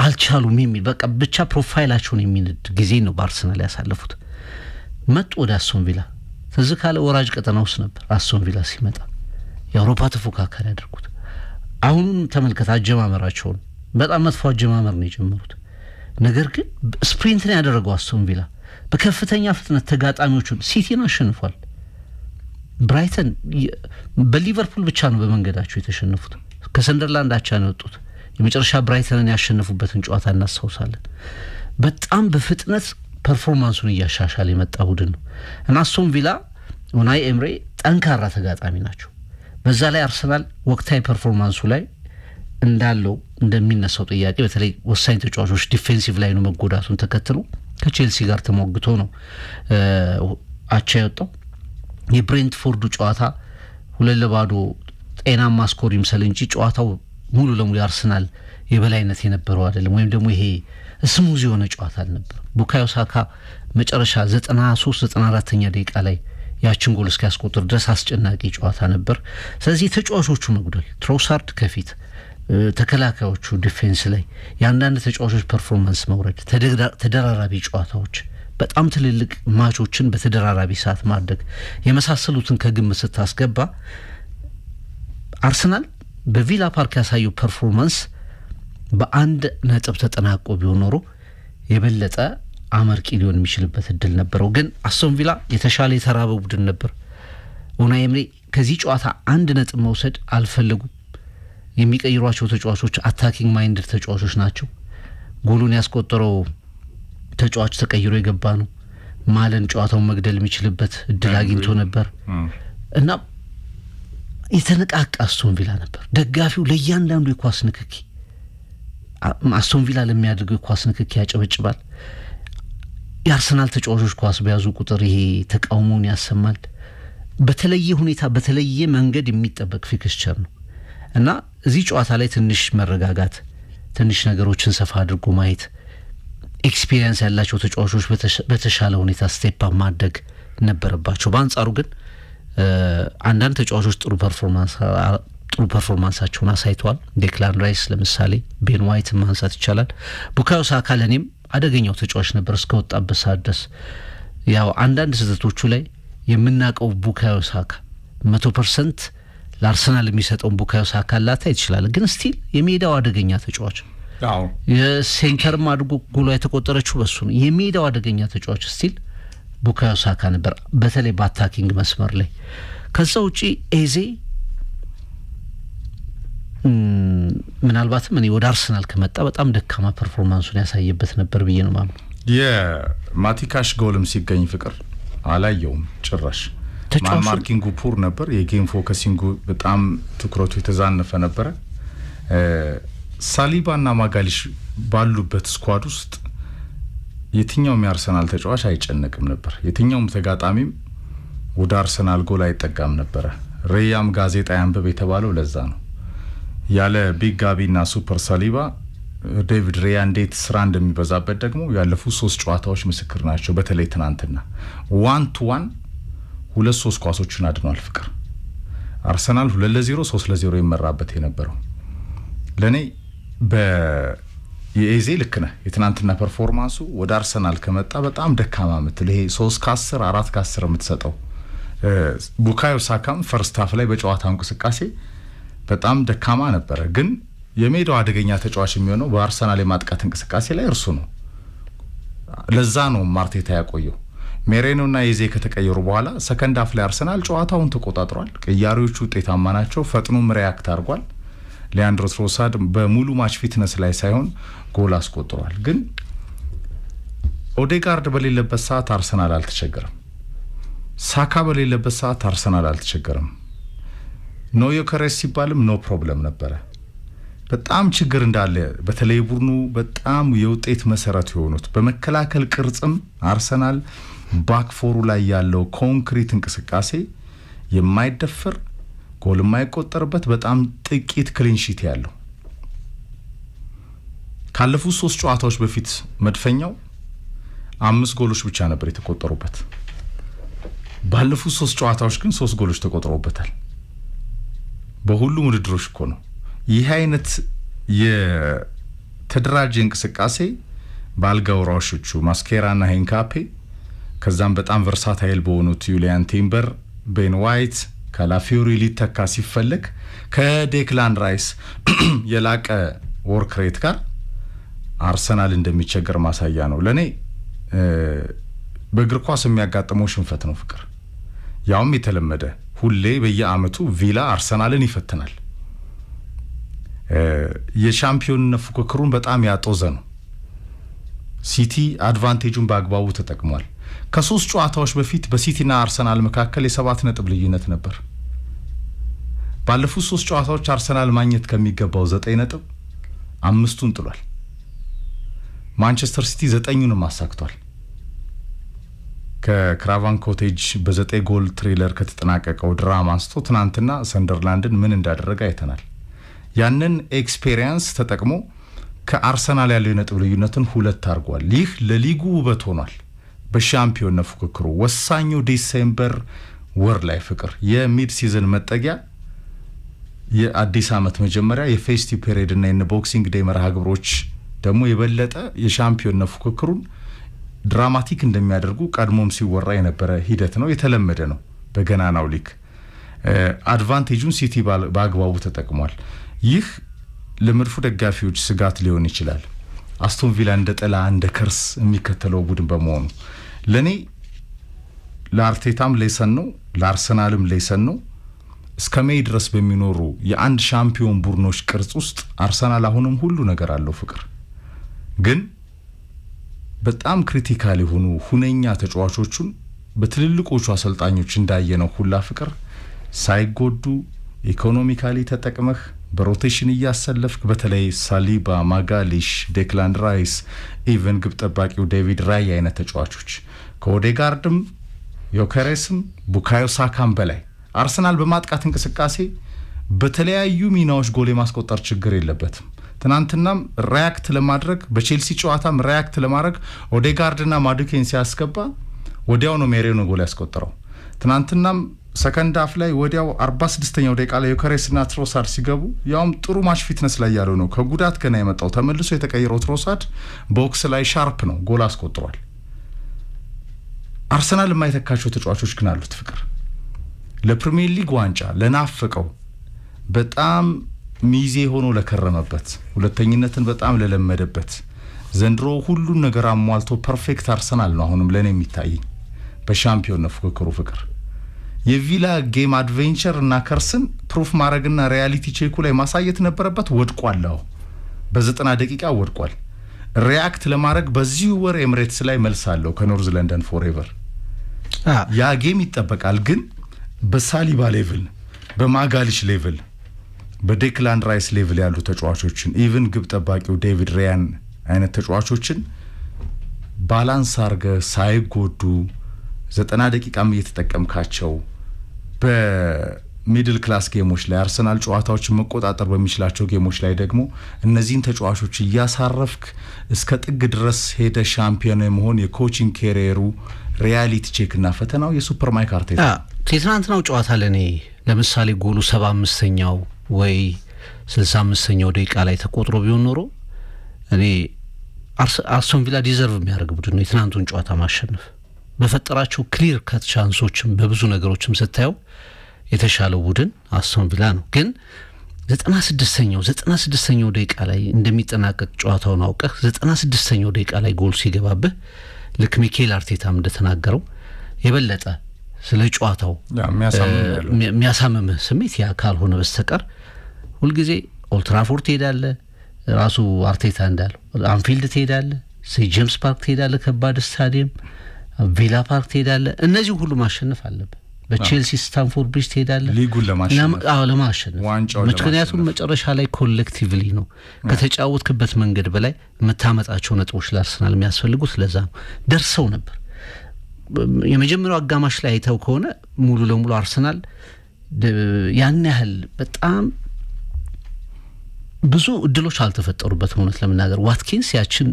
አልቻሉም የሚል በቃ ብቻ ፕሮፋይላቸውን የሚንድ ጊዜ ነው በአርሰናል ያሳለፉት። መጡ ወደ አስቶን ቪላ። ትዝ ካለ ወራጅ ቀጠና ውስጥ ነበር አስቶን ቪላ ሲመጣ የአውሮፓ ተፎካካሪ ያደርጉት። አሁንም ተመልከት አጀማመራቸውን በጣም መጥፎ አጀማመር ነው የጀመሩት። ነገር ግን ስፕሪንት ነው ያደረገው አስቶን ቪላ በከፍተኛ ፍጥነት ተጋጣሚዎቹን ሲቲን አሸንፏል። ብራይተን በሊቨርፑል ብቻ ነው በመንገዳቸው የተሸነፉት። ከሰንደርላንድ አቻ ነው የወጡት። የመጨረሻ ብራይተንን ያሸነፉበትን ጨዋታ እናስታውሳለን። በጣም በፍጥነት ፐርፎርማንሱን እያሻሻለ የመጣ ቡድን ነው እና አስቶን ቪላ ኡናይ ኤምሬ ጠንካራ ተጋጣሚ ናቸው። በዛ ላይ አርሰናል ወቅታዊ ፐርፎርማንሱ ላይ እንዳለው እንደሚነሳው ጥያቄ በተለይ ወሳኝ ተጫዋቾች ዲፌንሲቭ ላይ ነው መጎዳቱን ተከትሎ ከቼልሲ ጋር ተሞግቶ ነው አቻ የወጣው። የብሬንትፎርዱ ጨዋታ 2-0 ጤናማ ስኮር ይምሰል እንጂ ጨዋታው ሙሉ ለሙሉ አርሰናል የበላይነት የነበረው አይደለም፣ ወይም ደግሞ ይሄ ስሙዝ የሆነ ጨዋታ አልነበር። ቡካዮ ሳካ መጨረሻ 93-94ኛ ደቂቃ ላይ ያችን ጎል እስኪያስቆጥር ድረስ አስጨናቂ ጨዋታ ነበር። ስለዚህ ተጫዋቾቹ መጉደል፣ ትሮሳርድ ከፊት ተከላካዮቹ ዲፌንስ ላይ የአንዳንድ ተጫዋቾች ፐርፎርማንስ መውረድ፣ ተደራራቢ ጨዋታዎች፣ በጣም ትልልቅ ማቾችን በተደራራቢ ሰዓት ማድረግ የመሳሰሉትን ከግምት ስታስገባ አርሰናል በቪላ ፓርክ ያሳየው ፐርፎርማንስ በአንድ ነጥብ ተጠናቆ ቢሆን ኖሮ የበለጠ አመርቂ ሊሆን የሚችልበት እድል ነበረው። ግን አስቶን ቪላ የተሻለ የተራበ ቡድን ነበር። ኡናይ ኤምሪ ከዚህ ጨዋታ አንድ ነጥብ መውሰድ አልፈለጉም። የሚቀይሯቸው ተጫዋቾች አታኪንግ ማይንድድ ተጫዋቾች ናቸው። ጎሉን ያስቆጠረው ተጫዋች ተቀይሮ የገባ ነው። ማለን ጨዋታውን መግደል የሚችልበት እድል አግኝቶ ነበር እና የተነቃቃ አስቶን ቪላ ነበር። ደጋፊው ለእያንዳንዱ የኳስ ንክኪ አስቶን ቪላ ለሚያደርገው የኳስ ንክኪ ያጨበጭባል። የአርሰናል ተጫዋቾች ኳስ በያዙ ቁጥር ይሄ ተቃውሞውን ያሰማል። በተለየ ሁኔታ በተለየ መንገድ የሚጠበቅ ፊክስቸር ነው እና እዚህ ጨዋታ ላይ ትንሽ መረጋጋት፣ ትንሽ ነገሮችን ሰፋ አድርጎ ማየት፣ ኤክስፒሪየንስ ያላቸው ተጫዋቾች በተሻለ ሁኔታ ስቴፕ አፕ ማድረግ ነበረባቸው። በአንጻሩ ግን አንዳንድ ተጫዋቾች ጥሩ ፐርፎርማንሳቸውን አሳይተዋል። ዴክላን ራይስ ለምሳሌ፣ ቤን ዋይት ማንሳት ይቻላል። ቡካዮ ሳካ ለኔም አደገኛው ተጫዋች ነበር እስከወጣበት ሰዓት ድረስ። ያው አንዳንድ ስህተቶቹ ላይ የምናውቀው ቡካዮ ሳካ 100% ለአርሰናል የሚሰጠውን ቡካዮ ሳካ ላታ ይችላል። ግን ስቲል የሜዳው አደገኛ ተጫዋች የሴንተርም አድርጎ ጎሏ የተቆጠረችው በሱ ነው። የሜዳው አደገኛ ተጫዋች ስቲል ቡካዮ ሳካ ነበር፣ በተለይ በአታኪንግ መስመር ላይ። ከዛ ውጪ ኤዜ ምናልባትም እኔ ወደ አርሰናል ከመጣ በጣም ደካማ ፐርፎርማንሱን ያሳየበት ነበር ብዬ ነው ማምነው።
የማቲካሽ ጎልም ሲገኝ ፍቅር አላየውም ጭራሽ። ማርኪንጉ ፑር ነበር። የጌም ፎከሲንጉ በጣም ትኩረቱ የተዛነፈ ነበረ። ሳሊባና ማጋሊሽ ባሉበት ስኳድ ውስጥ የትኛውም የአርሰናል ተጫዋች አይጨነቅም ነበር። የትኛውም ተጋጣሚም ወደ አርሰናል ጎል አይጠጋም ነበረ። ሬያም ጋዜጣ ያንበብ የተባለው ለዛ ነው። ያለ ቢግ ጋቢና ሱፐር ሳሊባ ዴቪድ ሬያ እንዴት ስራ እንደሚበዛበት ደግሞ ያለፉት 3 ጨዋታዎች ምስክር ናቸው። በተለይ ትናንትና 1-1 2-3 ኳሶችን አድኗል ፍቅር። አርሰናል 2-0 3-0 ይመራበት የነበረው ለኔ የኤዜ ልክ ነህ። የትናንትና ፐርፎርማንሱ ወደ አርሰናል ከመጣ በጣም ደካማ ምትል ይሄ 3-10 4-10 የምትሰጠው። ቡካዮ ሳካም ፈርስት ሃፍ ላይ በጨዋታው እንቅስቃሴ በጣም ደካማ ነበረ። ግን የሜዳው አደገኛ ተጫዋች የሚሆነው በአርሰናል የማጥቃት እንቅስቃሴ ላይ እርሱ ነው። ለዛ ነው ማርቴታ ያቆየው። ሜሬኖና ኤዜ ከተቀየሩ በኋላ ሰከንድ ሃፍ ላይ አርሰናል ጨዋታውን ተቆጣጥሯል። ቅያሪዎቹ ውጤታማ ናቸው። ፈጥኖም ሪያክት አድርጓል። ሊያንድሮ ትሮሳርድ በሙሉ ማች ፊትነስ ላይ ሳይሆን ጎል አስቆጥሯል። ግን ኦዴጋርድ በሌለበት ሰዓት አርሰናል አልተቸገረም። ሳካ በሌለበት ሰዓት አርሰናል አልተቸገረም። ኖ ዮከሬስ ሲባልም ኖ ፕሮብለም ነበረ። በጣም ችግር እንዳለ በተለይ ቡድኑ በጣም የውጤት መሰረት የሆኑት በመከላከል ቅርጽም አርሰናል ባክፎሩ ላይ ያለው ኮንክሪት እንቅስቃሴ የማይደፈር ጎል የማይቆጠርበት በጣም ጥቂት ክሊንሺት ያለው ካለፉት 3 ጨዋታዎች በፊት መድፈኛው 5 ጎሎች ብቻ ነበር የተቆጠሩበት። ባለፉት 3 ጨዋታዎች ግን 3 ጎሎች ተቆጥረውበታል። በሁሉም ውድድሮች እኮ ነው። ይህ አይነት የተደራጀ እንቅስቃሴ ባልጋውራሾቹ ማስኬራና ሄንካፔ ከዛም በጣም ቨርሳታይል በሆኑት ዩሊያን ቲምበር፣ ቤን ዋይት፣ ካላፊዮሪ ሊተካ ሲፈልግ ከዴክላን ራይስ የላቀ ወርክ ሬት ጋር አርሰናል እንደሚቸገር ማሳያ ነው። ለኔ በእግር ኳስ የሚያጋጥመው ሽንፈት ነው ፍቅር። ያውም የተለመደ ሁሌ በየአመቱ ቪላ አርሰናልን ይፈትናል። የሻምፒዮንነት ፉክክሩን በጣም ያጦዘ ነው። ሲቲ አድቫንቴጁን በአግባቡ ተጠቅሟል። ከ3 ጨዋታዎች በፊት በሲቲና አርሰናል መካከል የ7 ነጥብ ልዩነት ነበር። ባለፉት 3 ጨዋታዎች አርሰናል ማግኘት ከሚገባው 9 ነጥብ 5ቱን ጥሏል። ማንቸስተር ሲቲ 9ኙንም አሳክቷል። ከክራቫን ኮቴጅ በ9 ጎል ትሪለር ከተጠናቀቀው ድራማ አንስቶ ትናንትና ሰንደርላንድን ምን እንዳደረገ አይተናል። ያንን ኤክስፔሪየንስ ተጠቅሞ ከአርሰናል ያለው የነጥብ ልዩነትን 2 አድርጓል። ይህ ለሊጉ ውበት ሆኗል። በሻምፒዮንነት ፉክክሩ ወሳኙ ዲሴምበር ወር ላይ ፍቅር የሚድ ሲዝን መጠጊያ የአዲስ ዓመት መጀመሪያ የፌስቲቭ ፔሪድ እና የቦክሲንግ ዴይ መርሃ ግብሮች ደግሞ የበለጠ የሻምፒዮንነት ፉክክሩን ድራማቲክ እንደሚያደርጉ ቀድሞም ሲወራ የነበረ ሂደት ነው። የተለመደ ነው። በገናናው ሊግ አድቫንቴጁን ሲቲ በአግባቡ ተጠቅሟል። ይህ ለመድፉ ደጋፊዎች ስጋት ሊሆን ይችላል። አስቶን ቪላ እንደ ጥላ እንደ ከርስ የሚከተለው ቡድን በመሆኑ ለኔ ለአርቴታም ሌሰን ነው፣ ለአርሰናልም ሌሰን ነው። እስከ ሜይ ድረስ በሚኖሩ የአንድ ሻምፒዮን ቡድኖች ቅርጽ ውስጥ አርሰናል አሁንም ሁሉ ነገር አለው ፍቅር። ግን በጣም ክሪቲካል የሆኑ ሁነኛ ተጫዋቾቹን በትልልቆቹ አሰልጣኞች እንዳየነው ሁላ ፍቅር ሳይጎዱ ኢኮኖሚካሊ ተጠቅመህ በሮቴሽን እያሰለፍክ በተለይ ሳሊባ፣ ማጋሊሽ፣ ዴክላን ራይስ፣ ኢቨን ግብ ጠባቂው ዴቪድ ራይ አይነት ተጫዋቾች ከኦዴጋርድም ዮከሬስም ቡካዮ ሳካም በላይ አርሰናል በማጥቃት እንቅስቃሴ በተለያዩ ሚናዎች ጎል የማስቆጠር ችግር የለበትም። ትናንትናም ሪያክት ለማድረግ በቼልሲ ጨዋታም ሪያክት ለማድረግ ኦዴጋርድና ማዱኬን ሲያስገባ ወዲያው ነው ሜሬኖ ጎል ያስቆጠረው። ትናንትናም ሰከንድ አፍ ላይ ወዲያው 46ኛው ደቂቃ ላይ ዮከሬስና ትሮሳርድ ሲገቡ ያውም ጥሩ ማች ፊትነስ ላይ ያለው ነው ከጉዳት ገና የመጣው ተመልሶ የተቀየረው ትሮሳርድ ቦክስ ላይ ሻርፕ ነው ጎል አስቆጥሯል። አርሰናል የማይተካቸው ተጫዋቾች ግን አሉት ፍቅር። ለፕሪሚየር ሊግ ዋንጫ ለናፈቀው በጣም ሚዜ ሆኖ ለከረመበት ሁለተኝነትን በጣም ለለመደበት ዘንድሮ ሁሉን ነገር አሟልቶ ፐርፌክት አርሰናል ነው አሁንም ለኔ የሚታየኝ በሻምፒዮንነት ፉክክሩ ፍቅር። የቪላ ጌም አድቬንቸር እና ከርስን ፕሩፍ ማድረግና ሪያሊቲ ቼኩ ላይ ማሳየት ነበረበት። ወድቋል። በ90 ደቂቃ ወድቋል። ሪያክት ለማድረግ በዚህ ወር ኤምሬትስ ላይ መልሳለሁ ከኖርዝ ለንደን ፎሬቨር ያ ጌም ይጠበቃል። ግን በሳሊባ ሌቭል፣ በማጋሊሽ ሌቭል፣ በዴክላን ራይስ ሌቭል ያሉ ተጫዋቾችን ኢቭን ግብ ጠባቂው ዴቪድ ራያን አይነት ተጫዋቾችን ባላንስ አርገ ሳይጎዱ 90 ደቂቃም እየተጠቀምካቸው በሚድል ክላስ ጌሞች ላይ አርሰናል ጨዋታዎችን መቆጣጠር በሚችላቸው ጌሞች ላይ ደግሞ እነዚህን ተጫዋቾች እያሳረፍክ እስከ ጥግ ድረስ ሄደ ሻምፒዮን የመሆን የኮቺንግ ኬሪየሩ ሪያሊቲ ቼክና ፈተናው የሱፐር ማይክ አርቴታ
ትናንትናው ጨዋታ ለኔ ለምሳሌ ጎሉ 75ኛው ወይ 65ኛው ደቂቃ ላይ ተቆጥሮ ቢሆን ኖሮ እኔ አርሰን ቪላ ዲዘርቭ የሚያደርግ ቡድን ነው የትናንቱን ጨዋታ ማሸነፍ። በፈጠራቸው ክሊር ከት ቻንሶችም በብዙ ነገሮችም ስታየው የተሻለው ቡድን አስቶን ቪላ ነው። ግን 96ኛው ደቂቃ ላይ እንደሚጠናቀቅ ጨዋታውን አውቀህ 96ኛው ደቂቃ ላይ ጎል ሲገባብህ ልክ ሚኬል አርቴታም እንደተናገረው የበለጠ ስለ ጨዋታው የሚያሳምምህ ስሜት ያ ካልሆነ በስተቀር ሁልጊዜ ኦልትራፎርድ ትሄዳለህ፣ ራሱ አርቴታ እንዳለው አንፊልድ ትሄዳለህ፣ ሴንት ጄምስ ፓርክ ትሄዳለህ፣ ከባድ ስታዲየም ቪላ ፓርክ ትሄዳለህ። እነዚህ ሁሉ ማሸነፍ አለብህ። በቼልሲ ስታንፎርድ ብሪጅ ትሄዳለህ
ሊጉን
ለማሸነፍ ምክንያቱም መጨረሻ ላይ ኮሌክቲቭሊ ነው ከተጫወትክበት መንገድ በላይ የምታመጣቸው ነጥቦች ለአርሰናል የሚያስፈልጉት። ለዛ ነው ደርሰው ነበር። የመጀመሪያው አጋማሽ ላይ አይተው ከሆነ ሙሉ ለሙሉ አርሰናል ያን ያህል በጣም ብዙ እድሎች አልተፈጠሩበትም። እውነት ለመናገር ዋትኪንስ ያችን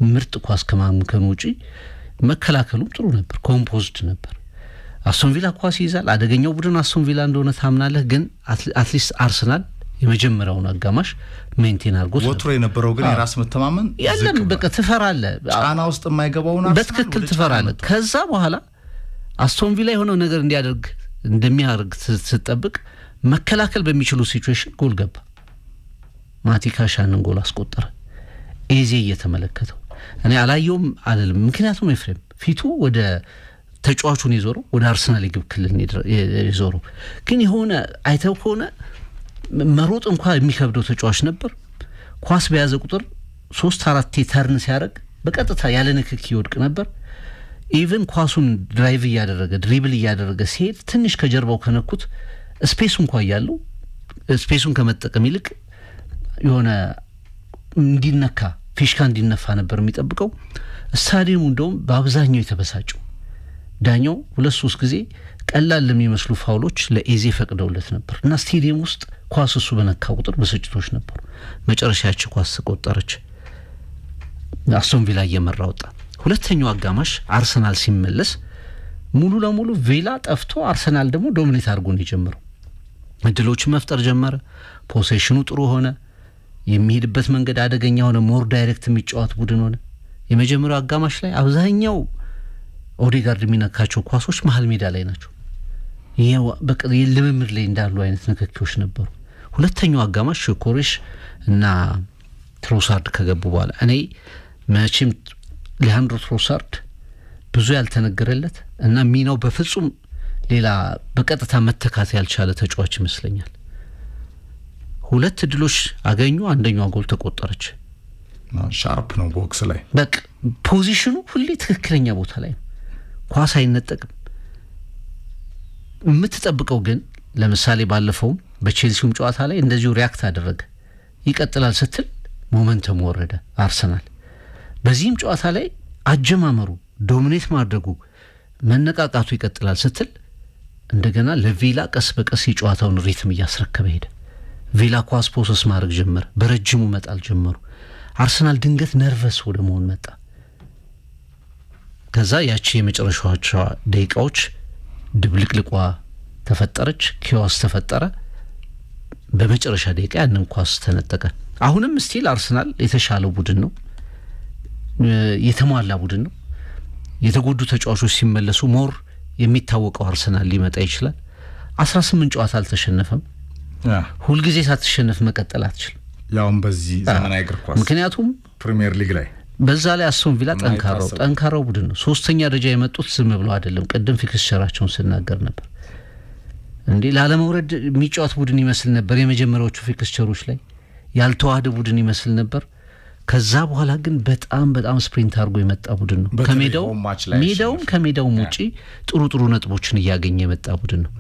ምርጥ ኳስ ከማምከን ውጪ መከላከሉም ጥሩ ነበር፣ ኮምፖዝድ ነበር። አስቶን ቪላ ኳስ ይዛል። አደገኛው ቡድን አስቶን ቪላ እንደሆነ ታምናለህ። ግን አትሊስት አርሰናል የመጀመሪያውን አጋማሽ ሜንቴን አድርጎት
ወትሮ የነበረው ግን የራስ መተማመን
ያለም በቃ ትፈራለህ
ጫና ውስጥ የማይገባውና
በትክክል ትፈራለህ ከዛ በኋላ አስቶን ቪላ የሆነው ነገር እንደሚያደርግ ስትጠብቅ መከላከል በሚችሉ ሲቹዌሽን ጎል ገባ ማቲካሻንን ጎል አስቆጠረ ኤዜ እየተመለከተው እኔ አላየውም አይደለም ምክንያቱም ኤፍሬም ፊቱ ወደ ተጫዋቹን ይዞረው ወደ አርሰናል የግብ ክልል ይዞረው ግን የሆነ አይተው ሆነ መሮጥ እንኳን የሚከብደው ተጫዋች ነበር ኳስ በያዘ ቁጥር 3-4 ተርን ሲያደርግ በቀጥታ ያለ ንክኪ ይወድቅ ነበር ኢቭን ኳሱን ድራይቭ ያደረገ ድሪብል ያደረገ ሲሄድ ትንሽ ከጀርባው ከነኩት ስፔስ እንኳን ያለው ስፔሱን ከመጠቀም ይልቅ የሆነ እንዲነካ ፊሽካ እንዲነፋ ነበር የሚጠብቀው ስታዲየሙ እንደውም በአብዛኛው የተበሳጨው ዳኛው 2-3 ጊዜ ቀላል ለሚመስሉ ፋውሎች ለኤዜ ፈቅደውለት ነበር እና ስታዲየም ውስጥ ኳስ እሱ በነካ ቁጥር በስጭቶች ነበር መጨረሻች ኳስ ተቆጠረች አስቶን ቪላ እየመራ ወጣ ሁለተኛው አጋማሽ አርሰናል ሲመለስ ሙሉ ለሙሉ ቪላ ጠፍቶ አርሰናል ደግሞ ዶሚኔት አድርጎ ነው የጀመረው እድሎች መፍጠር ጀመረ ፖሴሽኑ ጥሩ ሆነ የሚሄድበት መንገድ አደገኛ ሆነ ሞር ዳይሬክት የሚጫወት ቡድን ሆነ የመጀመሪያው አጋማሽ ላይ አብዛኛው ኦዴጋርድ የሚነካቸው ኳሶች መሃል ሜዳ ላይ ናቸው ይሄው በቃ የልምምድ ላይ እንዳሉ አይነት ንክኪዎች ነበሩ ሁለተኛው አጋማሽ ኮሬሽ እና ትሮሳርድ ከገቡ በኋላ እኔ መቼም ሊያንድሮ ትሮሳርድ ብዙ ያልተነገረለት እና ሚናው በፍጹም ሌላ በቀጥታ መተካት ያልቻለ ተጫዋች ይመስለኛል ሁለት ድሎች አገኙ አንደኛው ጎል ተቆጠረች
ሻርፕ ነው ቦክስ ላይ
በቃ ፖዚሽኑ ሁሌ ትክክለኛ ቦታ ላይ ኳስ አይነጠቅም የምትጠብቀው ግን ለምሳሌ ባለፈው በቼልሲውም ጨዋታ ላይ እንደዚሁ ሪያክት አደረገ ይቀጥላል ስትል ሞመንተም ወረደ አርሰናል በዚህም ጨዋታ ላይ አጀማመሩ ዶሚኔት ማድረጉ መነቃቃቱ ይቀጥላል ስትል እንደገና ለቪላ ቀስ በቀስ የጨዋታውን ሪትም እያስረከበ ሄደ ቪላ ኳስ ፖሰስ ማድረግ ጀመረ በረጅሙ መጣል ጀመሩ አርሰናል ድንገት ነርቨስ ወደ መሆን መጣ ከዛ ያቺ የመጨረሻዎቹ ደቂቃዎች ድብልቅልቋ ተፈጠረች ኪዮስ ተፈጠረ በመጨረሻ ደቂቃ ያንን ኳስ ተነጠቀ አሁንም ስቲል አርሰናል የተሻለው ቡድን ነው የተሟላ ቡድን ነው የተጎዱ ተጫዋቾች ሲመለሱ ሞር የሚታወቀው አርሰናል ሊመጣ ይችላል 18 ጨዋታ አልተሸነፈም ሁሉ ጊዜ ሳትሸነፍ መቀጠል አትችልም
ያውም በዚህ ዘመናዊ እግር ኳስ
ምክንያቱም
ፕሪሚየር ሊግ ላይ
በዛ ላይ አስቶን ቪላ ጠንካራው ቡድን ነው ሶስተኛ ደረጃ የመጡት ዝም ብለው አይደለም ቀደም ፊክስቸራቸውን ስናገር ነበር እንዴ ለዓለመውረድ የሚጫወት ቡድን ይመስል ነበር የመጀመሪያዎቹ ፊክስቸሮች ላይ ያልተዋሃደ ቡድን ይመስል ነበር ከዛ በኋላ ግን በጣም ስፕሪንት አድርጎ የመጣ ቡድን ነው ከሜዳውም ውጪ ጥሩ ነጥቦችን እያገኘ የመጣ ቡድን ነው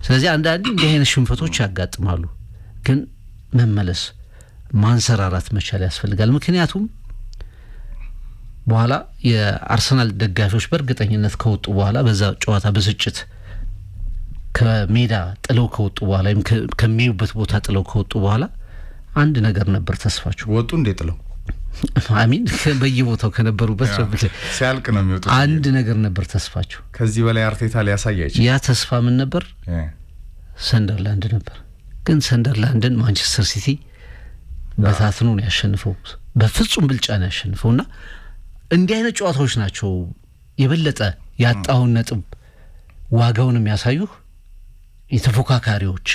ስለዚህ አንዳንዴ እንዲህ አይነት ሽንፈቶች ያጋጥማሉ ግን መመለስ ማንሰራራት መቻል ያስፈልጋል ምክንያቱም በኋላ የአርሰናል ደጋፊዎች በእርግጠኝነት ከወጡ በኋላ በዛ ጨዋታ በስጭት ከሜዳ ጥለው ከወጡ በኋላ ከሚዩበት ቦታ ጥለው ከወጡ በኋላ አንድ ነገር ነበር ተስፋቸው
ወጡ እንዴ ጥለው
አሚን በየቦታው ከነበሩበት
ሲያልቅ ነው የሚወጡት
አንድ ነገር ነበር ተስፋቸው
ከዚህ በላይ አርቴታ ሊያሳያች
ያ ተስፋ ምን ነበር ሰንደርላንድ ነበር ግን ሰንደርላንድን ማንቸስተር ሲቲ በታትኑ ነው ያሸነፈው በፍጹም ብልጫ ነው ያሸነፈውና እንዲህ አይነት ጨዋታዎች ናቸው የበለጠ ያጣውን ነጥብ ዋጋውን የሚያሳዩ የተፎካካሪዎች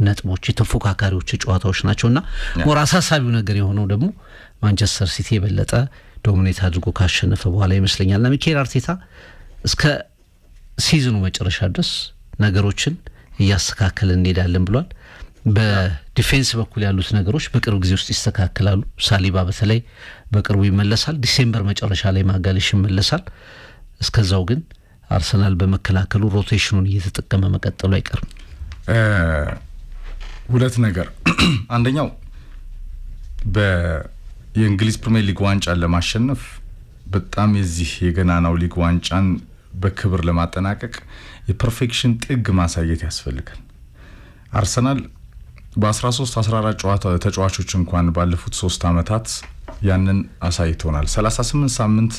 ነጥቦች የተፎካካሪዎች ጨዋታዎች ናቸውና ሞራ አሳሳቢው ነገር የሆነው ደግሞ ማንቸስተር ሲቲ የበለጠ ዶሚኔት አድርጎ ካሸነፈ በኋላ ይመስለኛልና ሚኬል አርቴታ እስከ ሲዝኑ መጨረሻ ድረስ ነገሮችን እያስተካከለ እንሄዳለን ብሏል በዲፌንስ በኩል ያሉት ነገሮች በቅርብ ጊዜ ውስጥ ይስተካከላሉ ሳሊባ በተለይ በቅርቡ ይመለሳል ዲሴምበር መጨረሻ ላይ ማጋለሽ ይመለሳል እስከዛው ግን አርሰናል በመከላከሉ ሮቴሽኑን እየተጠቀመ መቀጠሉ አይቀርም
ሁለት ነገር አንደኛው የእንግሊዝ ፕሪሚየር ሊግ ዋንጫን ለማሸነፍ በጣም የዚህ የገናናው ሊግ ዋንጫን በክብር ለማጠናቀቅ የፐርፌክሽን ጥግ ማሳየት ያስፈልጋል አርሰናል በ13-14 ተጫዋቾች እንኳን ባለፉት 3 አመታት ያንን አሳይቶናል 38 ሳምንት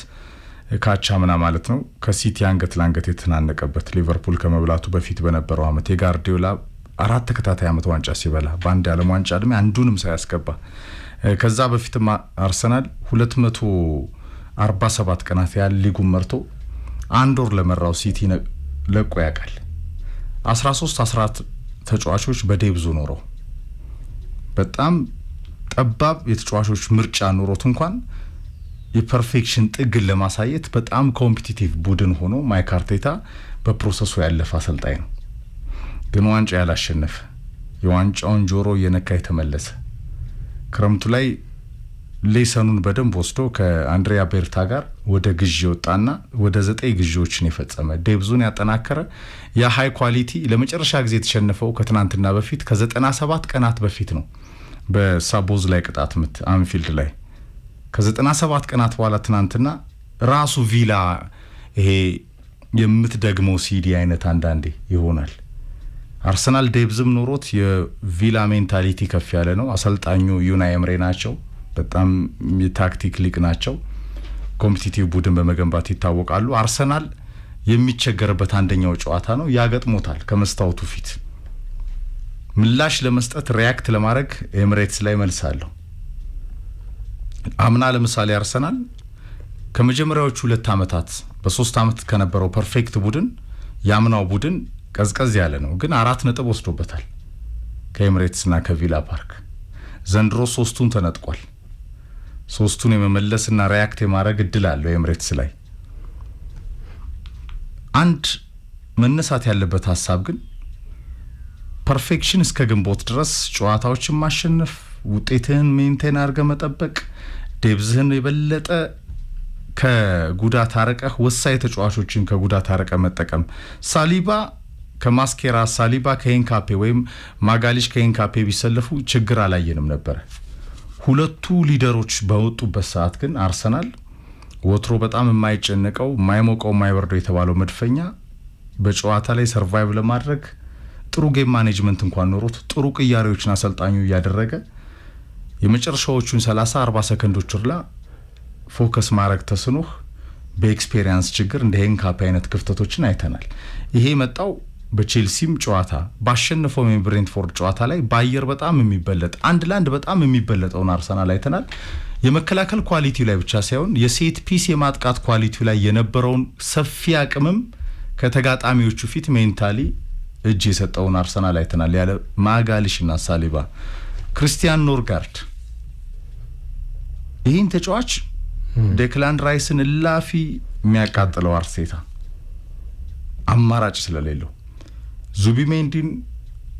ካቻምና ማለት ነው ከሲቲ አንገት ላንገት የተናነቀበት ሊቨርፑል ከመብላቱ በፊት በነበረው አመት የጋርዲዮላ 4 ተከታታይ ዓመት ዋንጫ ሲበላ በአንድ ዓለም ዋንጫ እድሜ አንዱንም ሳያስገባ ከዛ በፊትም አርሰናል 247 ቀናት ያህል ሊጉን መርቶ አንድ ወር ለመራው ሲቲ ለቆ ያውቃል። 13 ተጫዋቾች በዴብዙ ኖረው በጣም ጠባብ የተጫዋቾች ምርጫ ኖሮት እንኳን የፐርፌክሽን ጥግን ለማሳየት በጣም ኮምፒቲቲቭ ቡድን ሆኖ ማይክ አርቴታ በፕሮሰሱ ያለፈ አሰልጣኝ ነው። ግን ዋንጫ ያላሸነፈ የዋንጫውን ጆሮ እየነካ የተመለሰ ክረምቱ ላይ ሌሰኑን በደንብ ወስዶ ከአንድሪያ ቤርታ ጋር ወደ ግዢ ወጣና ወደ 9 ግዢዎችን የፈጸመ ዴብዙን ያጠናከረ ያ ሃይ ኳሊቲ ለመጨረሻ ጊዜ የተሸነፈው ከትናንትና በፊት ከ97 ቀናት በፊት ነው በሳቦዝ ላይ ቅጣት ምት አንፊልድ ላይ ከ97 ቀናት በኋላ ትናንትና ራሱ ቪላ ይሄ የምትደግመው ሲዲ አይነት አንዳንዴ ይሆናል። አርሰናል ዴብዝም ኖሮት የቪላ ሜንታሊቲ ከፍ ያለ ነው። አሰልጣኙ ዩናይ ኤምሬ ናቸው። በጣም የታክቲክ ሊቅ ናቸው። ኮምፒቲቲቭ ቡድን በመገንባት ይታወቃሉ። አርሰናል የሚቸገርበት አንደኛው ጨዋታ ነው። ያገጥሞታል ከመስታወቱ ፊት ምላሽ ለመስጠት ሪያክት ለማድረግ ኤምሬትስ ላይ መልሳለሁ። አምና ለምሳሌ አርሰናል ከመጀመሪያዎቹ 2 ዓመታት በ3 ዓመት ከነበረው ፐርፌክት ቡድን ያምናው ቡድን ቀዝቀዝ ያለ ነው። ግን 4 ነጥብ ወስዶበታል ከኤምሬትስና ከቪላ ፓርክ። ዘንድሮ 3ቱን ተነጥቋል። 3ቱን የመመለስና ሪያክት የማድረግ እድል አለው ኤምሬትስ ላይ። አንድ መነሳት ያለበት ሀሳብ ግን ፐርፌክሽን እስከ ግንቦት ድረስ ጨዋታዎችን ማሸነፍ፣ ውጤትህን ሜንቴን አድርገህ መጠበቅ፣ ዴብዝህን የበለጠ ከጉዳት አርቀህ ወሳኝ ተጫዋቾችን ከጉዳት አርቀህ መጠቀም። ሳሊባ ከማስኬራ፣ ሳሊባ ከኤንካፔ ወይም ማጋሊሽ ከኤንካፔ ቢሰለፉ ችግር አላየንም ነበር። ሁለቱ ሊደሮች በወጡበት ሰዓት ግን አርሰናል ወትሮ በጣም የማይጨነቀው የማይሞቀው የማይወርደው የተባለው መድፈኛ በጨዋታ ላይ ሰርቫይቭ ለማድረግ ጥሩ ጌም ማኔጅመንት እንኳን ኖሮት ጥሩ ቅያሬዎችን አሰልጣኙ እያደረገ የመጨረሻዎቹን 30-40 ሰከንዶች ርላ ፎከስ ማድረግ ተስኖህ በኤክስፔሪየንስ ችግር እንደ ኤንካፔ አይነት ክፍተቶችን አይተናል። ይሄ መጣው በቼልሲም ጨዋታ ባሸነፈው የብሬንትፎርድ ጨዋታ ላይ ባየር በጣም የሚበለጥ 1-1 በጣም የሚበለጠውን አርሰናል አይተናል። የመከላከል ኳሊቲው ላይ ብቻ ሳይሆን የሴት ፒስ የማጥቃት ኳሊቲው ላይ የነበረውን ሰፊ አቅምም ከተጋጣሚዎቹ ፊት ሜንታሊ እጅ የሰጠውን አርሰናል አይተናል። ያለ ማጋሊሽና ሳሊባ ክርስቲያን ኖርጋርድ ይህን ተጫዋች ዴክላን ራይስን እላፊ የሚያቃጥለው አርቴታ አማራጭ ስለሌለው ዙቢሜንዲን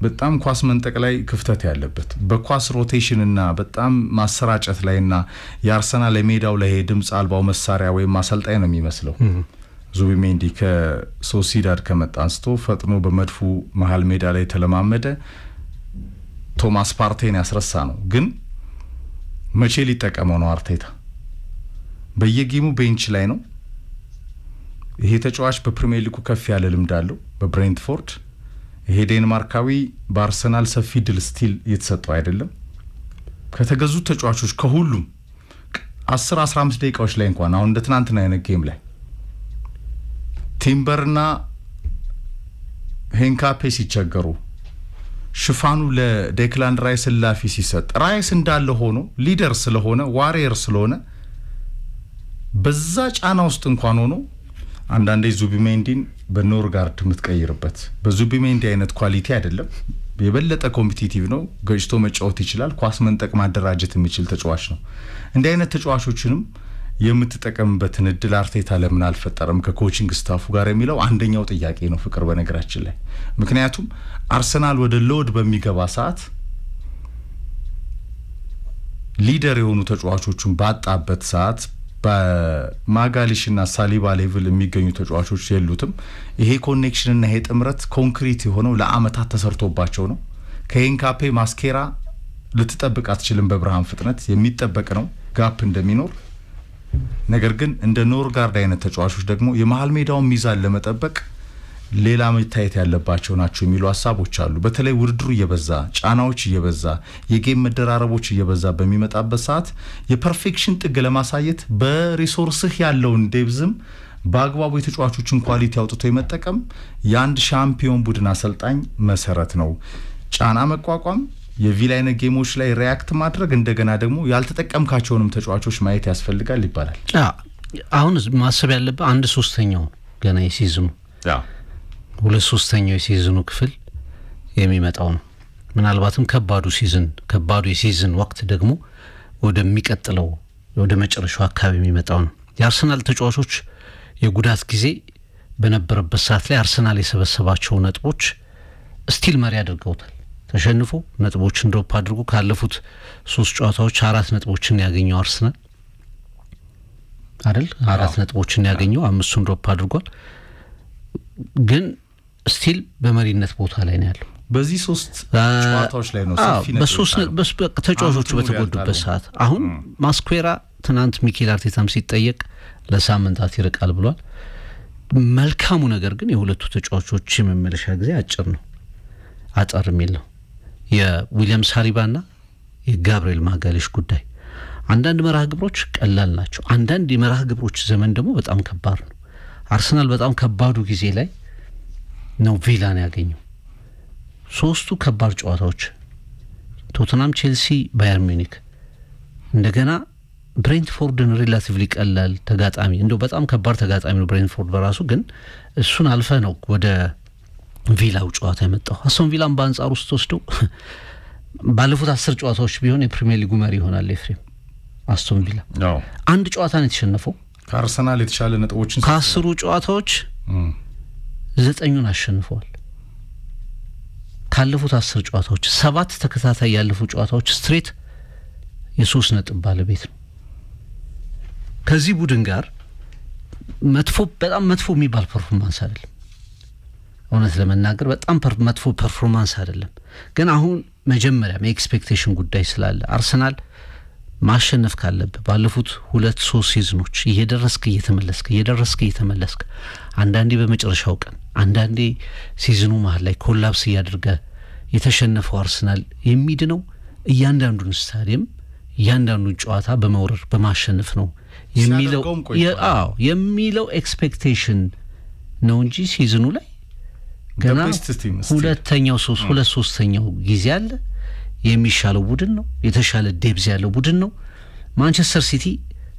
በጣም ኳስ መንጠቅ ላይ ክፍተት ያለበት በኳስ ሮቴሽንና በጣም ማሰራጨት ላይና የአርሰናል የሜዳው ላይ ድምጽ አልባው መሳሪያ ወይም ማሰልጣኝ ነው የሚመስለው። ዙቢሜንዲ ከሶሲዳድ ከመጣ አንስቶ ፈጥኖ በመድፉ መሃል ሜዳ ላይ ተለማመደ። ቶማስ ፓርቴን ያስረሳ ነው። ግን መቼ ሊጠቀመው ነው አርቴታ? በየጌሙ ቤንች ላይ ነው። ይሄ ተጫዋች በፕሪሚየር ሊጉ ከፍ ያለ ልምድ አለው በብሬንትፎርድ። ይሄ ዴንማርካዊ በአርሰናል ሰፊ ድል ስቲል እየተሰጠው አይደለም። ከተገዙ ተጫዋቾች ከሁሉም 10-15 ደቂቃዎች ላይ እንኳን አሁን እንደ ትናንትና አይነት ጌም ላይ ቲምበርና ሄንካፔ ሲቸገሩ ሽፋኑ ለዴክላን ራይስ ላፊ ሲሰጥ ራይስ እንዳለ ሆኖ ሊደር ስለሆነ ዋሪየር ስለሆነ በዛ ጫና ውስጥ እንኳን ሆኖ አንዳንዴ ዙቢሜንዲን በኖርጋርድ የምትቀይርበት በዙቢሜንዲ አይነት ኳሊቲ አይደለም። የበለጠ ኮምፒቲቲቭ ነው። ገጭቶ መጫወት ይችላል። ኳስ መንጠቅ ማደራጀት የሚችል ተጫዋች ነው። እንዲህ አይነት ተጫዋቾችንም የምትጠቀምበትን እድል አርቴታ ለምን አልፈጠረም ከኮቺንግ ስታፉ ጋር የሚለው አንደኛው ጥያቄ ነው ፍቅር በነገራችን ላይ። ምክንያቱም አርሰናል ወደ ሎድ በሚገባ ሰዓት ሊደር የሆኑ ተጫዋቾቹን ባጣበት ሰዓት በማጋሊሽና ሳሊባ ሌቭል የሚገኙ ተጫዋቾች የሉትም። ይሄ ኮኔክሽንና ይሄ ጥምረት ኮንክሪት የሆነው ለአመታት ተሰርቶባቸው ነው። ከኤንካፔ ማስኬራ ልትጠብቅ አትችልም። በብርሃን ፍጥነት የሚጠበቅ ነው ጋፕ እንደሚኖር። ነገር ግን እንደ ኖርጋርድ አይነት ተጫዋቾች ደግሞ የመሃል ሜዳውን ሚዛን ለመጠበቅ ሌላ መታየት ያለባቸው ናቸው የሚሉ ሀሳቦች አሉ። በተለይ ውድድሩ እየበዛ ጫናዎች እየበዛ የጌም መደራረቦች እየበዛ በሚመጣበት ሰዓት የፐርፌክሽን ጥግ ለማሳየት በሪሶርስህ ያለውን ዴብዝም በአግባቡ የተጫዋቾችን ኳሊቲ አውጥቶ የመጠቀም የአንድ ሻምፒዮን ቡድን አሰልጣኝ መሰረት ነው። ጫና መቋቋም፣ የቪላ አይነት ጌሞች ላይ ሪያክት ማድረግ፣ እንደገና ደግሞ ያልተጠቀምካቸውንም ተጫዋቾች ማየት ያስፈልጋል ይባላል።
አሁን ማሰብ ያለበት 1/3 ገና የሲዝኑ 2/3 የሲዝኑ ክፍል የሚመጣው ነው። ምናልባትም ከባዱ የሲዝን ወቅት ደግሞ ወደሚቀጥለው ወደ መጨረሻው አካባቢ የሚመጣው ነው። የአርሰናል ተጫዋቾች የጉዳት ጊዜ በነበረበት ሰዓት ላይ አርሰናል የሰበሰባቸው ነጥቦች ስቲል መሪ አድርገውታል። ተሸንፎ ነጥቦችን ድሮፕ አድርጎ ካለፉት 3 ጨዋታዎች 4 ነጥቦችን ያገኘው አርሰናል አይደል? 4 ነጥቦችን ያገኘው 5ቱን ድሮፕ አድርጓል። ግን ስቲል በመሪነት ቦታ ላይ ነው ያለው።
በዚህ 3 ጨዋታዎች ላይ ነው ሰፊ ነጥብ
ተጫዋቾቹ በተጎዱበት ሰዓት። አሁን ማስኩዌራ ትናንት ሚኬል አርቴታም ሲጠየቅ ለሳምንታት ይርቃል ብሏል። መልካሙ ነገር ግን የሁለቱ ተጫዋቾች የመመለሻ ጊዜ አጠር የሚል ነው። የዊሊያም ሳሊባና የጋብሪኤል ማጋሌሽ ጉዳይ አንዳንድ መርሃ ግብሮች ቀላል ናቸው። አንዳንድ የመርሃ ግብሮች ዘመን ደግሞ በጣም ከባድ ነው። አርሰናል በጣም ከባዱ ጊዜ ላይ ነው ቪላን ያገኘው። 3ቱ ከባድ ጨዋታዎች ቶተናም፣ ቼልሲ፣ ባየር ሚኒክ፣ እንደገና ብሬንትፎርድን ሪላቲቭሊ ቀላል ተጋጣሚ፣ እንደው በጣም ከባድ ተጋጣሚ ነው ብሬንትፎርድ በራሱ ግን እሱን አልፈ ነው ወደ ቪላው ጨዋታ የመጣው። አስቶን ቪላን በአንጻሩ ውስጥ ወስደው ባለፉት 10 ጨዋታዎች ቢሆን የፕሪሚየር ሊጉ መሪ ይሆናል። ኤፍሬም አስቶን ቪላ አንድ ጨዋታ ነው የተሸነፈው።
ከአርሰናል የተሻለ ነጥቦችን
ከ10 ጨዋታዎች 9ን አሸንፈዋል። ካለፉት 10 ጨዋታዎች 7 ተከታታይ ያለፉ ጨዋታዎች ስትሬት የ3 ነጥብ ባለቤት ነው። ከዚህ ቡድን ጋር በጣም መጥፎ የሚባል ፐርፎርማንስ አይደለም። እውነት ለመናገር በጣም መጥፎ ፐርፎርማንስ አይደለም። ግን አሁን መጀመሪያም የኤክስፔክቴሽን ጉዳይ ስላለ አርሰናል ማሸነፍ ካለበት ባለፉት 2-3 ሲዝኖች እየደረስክ እየተመለስክ አንዳንዴ በመጨረሻው ቀን አንዳንዴ ሲዝኑ መሀል ላይ ኮላፕስ እያደረገ የተሸነፈው አርሰናል የሚድነው እያንዳንዱን ስታዲየም እያንዳንዱን ጨዋታ በመውረር በማሸነፍ ነው የሚለው ኤክስፔክቴሽን ነው እንጂ ሲዝኑ ላይ ገና ሁለተኛው 3ኛው ጊዜ አለ። የሚሻለው ቡድን ነው። የተሻለ ዴብዝ ያለው ቡድን ነው። ማንቸስተር ሲቲ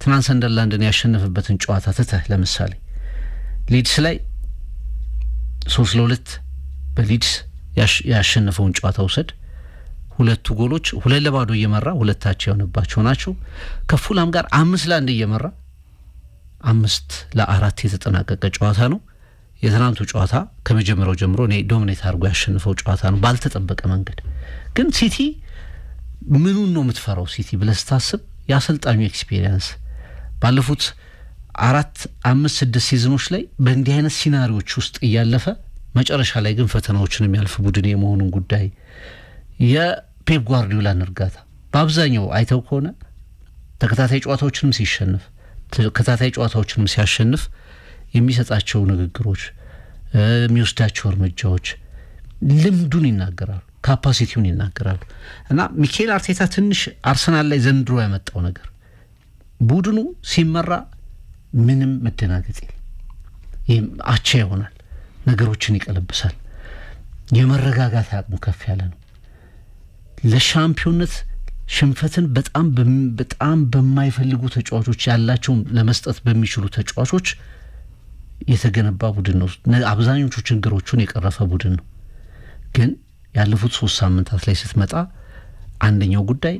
ትናንት ሰንደርላንድን ያሸነፈበትን ጨዋታ ትተህ ለምሳሌ ሊድስ ላይ 3-2 በሊድስ ያሸነፈውን ጨዋታ ውሰድ። 2 ጎሎች 2-0 እየመራ 2 የሆነባቸው ናቸው። ከፉላም ጋር 5-1 እየመራ 5-4 የተጠናቀቀ ጨዋታ ነው። የትናንቱ ጨዋታ ከመጀመሪያው ጀምሮ እኔ ዶሚኔት አድርጎ ያሸነፈው ጨዋታ ነው ባልተጠበቀ መንገድ። ግን ሲቲ ምኑን ነው የምትፈራው? ሲቲ ብለህ ስታስብ የአሰልጣኙ ኤክስፒሪየንስ ባለፉት 4-5-6 ሲዝኖች ላይ በእንዲህ አይነት ሲናሪዎች ውስጥ እያለፈ መጨረሻ ላይ ግን ፈተናዎችን የሚያልፍ ቡድን የመሆኑን ጉዳይ የፔፕ ጓርዲዮላን እርጋታ በአብዛኛው አይተው ከሆነ ተከታታይ ጨዋታዎችንም ሲሸነፍ ተከታታይ ጨዋታዎችንም ሲያሸንፍ የሚሰጣቸው ንግግሮች የሚወስዳቸው እርምጃዎች ልምዱን ይናገራሉ፣ ካፓሲቲውን ይናገራሉ። እና ሚኬል አርቴታ ትንሽ አርሰናል ላይ ዘንድሮ ያመጣው ነገር ቡድኑ ሲመራ ምንም መደናገጥ የለም፣ አቻ ይሆናል፣ ነገሮችን ይቀለብሳል፣ የመረጋጋት አቅሙ ከፍ ያለ ነው። ለሻምፒዮንነት ሽንፈትን በጣም በማይፈልጉ ተጫዋቾች ያላቸውን ለመስጠት በሚችሉ ተጫዋቾች የተገነባ ቡድን ነው። አብዛኞቹ ችግሮቹን የቀረፈ ቡድን ነው። ግን ያለፉት 3 ሳምንታት ላይ ስትመጣ አንደኛው ጉዳይ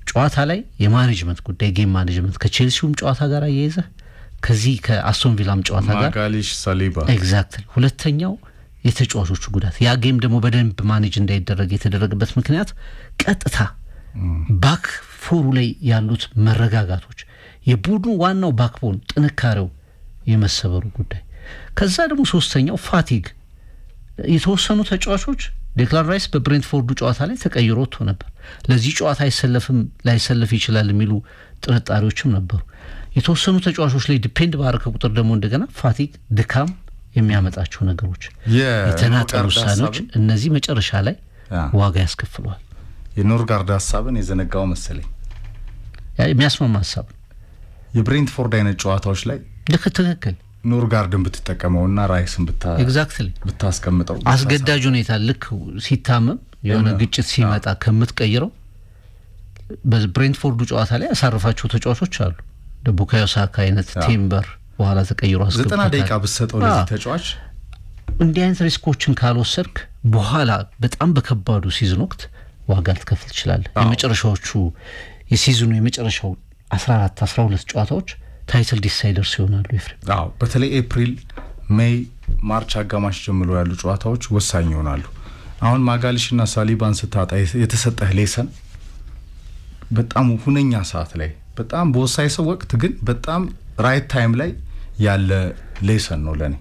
ጨዋታ ላይ የማኔጅመንት ጉዳይ፣ ጌም ማኔጅመንት ከቼልሲውም ጨዋታ ጋር አያይዘህ ከዚህ ከአስቶን ቪላም ጨዋታ ጋር
ማጋሊሽ ሳሊባ
ኤግዛክትሊ። ሁለተኛው የተጫዋቾቹ ጉዳት፣ ያ ጌም ደግሞ በደንብ ማኔጅ እንዳይደረግ የተደረገበት ምክንያት ቀጥታ ባክ ፎሩ ላይ ያሉት መረጋጋቶች፣ የቡድኑ ዋናው ባክቦን ጥንካሬው የመሰበሩ ጉዳይ፣ ከዛ ደግሞ ሶስተኛው ፋቲግ። የተወሰኑ ተጫዋቾች ዴክላን ራይስ በብሬንትፎርዱ ጨዋታ ላይ ተቀይሮ ወጥቶ ነበር። ለዚህ ጨዋታ ላይሰለፍ ይችላል የሚሉ ጥርጣሬዎችም ነበሩ። የተወሰኑ ተጫዋቾች ላይ ዲፔንድ ባረከ ቁጥር ደግሞ እንደገና ፋቲግ፣ ድካም የሚያመጣቸው ነገሮች፣ የተናጠሉ ውሳኔዎች፣ እነዚህ መጨረሻ ላይ ዋጋ ያስከፍለዋል።
የኖርጋርድ ሀሳብን የዘነጋው መሰለኝ።
የሚያስማማ ሀሳብ
የብሬንትፎርድ አይነት ጨዋታዎች ላይ
ትክክል
ኖርጋርድን ብትጠቀመውና ራይስን ብታስቀምጠው
አስገዳጅ ሁኔታ ልክ ሲታመም የሆነ ግጭት ሲመጣ ከምትቀይረው በብሬንትፎርዱ ጨዋታ ላይ ያሳርፋቸው ተጫዋቾች አሉ ደቡካዮ ሳካ አይነት ቲምበር በኋላ ተቀይሮ አስገብቷል
90 ደቂቃ ብትሰጠው ለዚህ ተጫዋች
እንዲህ አይነት ሪስኮችን ካልወሰድክ በኋላ በጣም በከባዱ ሲዝን ወቅት ዋጋ ልትከፍል ይችላል የመጨረሻዎቹ የሲዝኑ የመጨረሻው 14 12 ጨዋታዎች ታይትል ዲሳይደርስ ይሆናሉ ኤፍሬም
በተለይ ኤፕሪል ሜይ ማርች አጋማሽ ጀምሮ ያሉ ጨዋታዎች ወሳኝ ይሆናሉ አሁን ማጋሊሽና ሳሊባን ስታጣ የተሰጠህ ሌሰን በጣም ሁነኛ ሰዓት ላይ በጣም በወሳኝ ሰው ወቅት ግን በጣም ራይት ታይም ላይ ያለ ሌሰን ነው ለኔ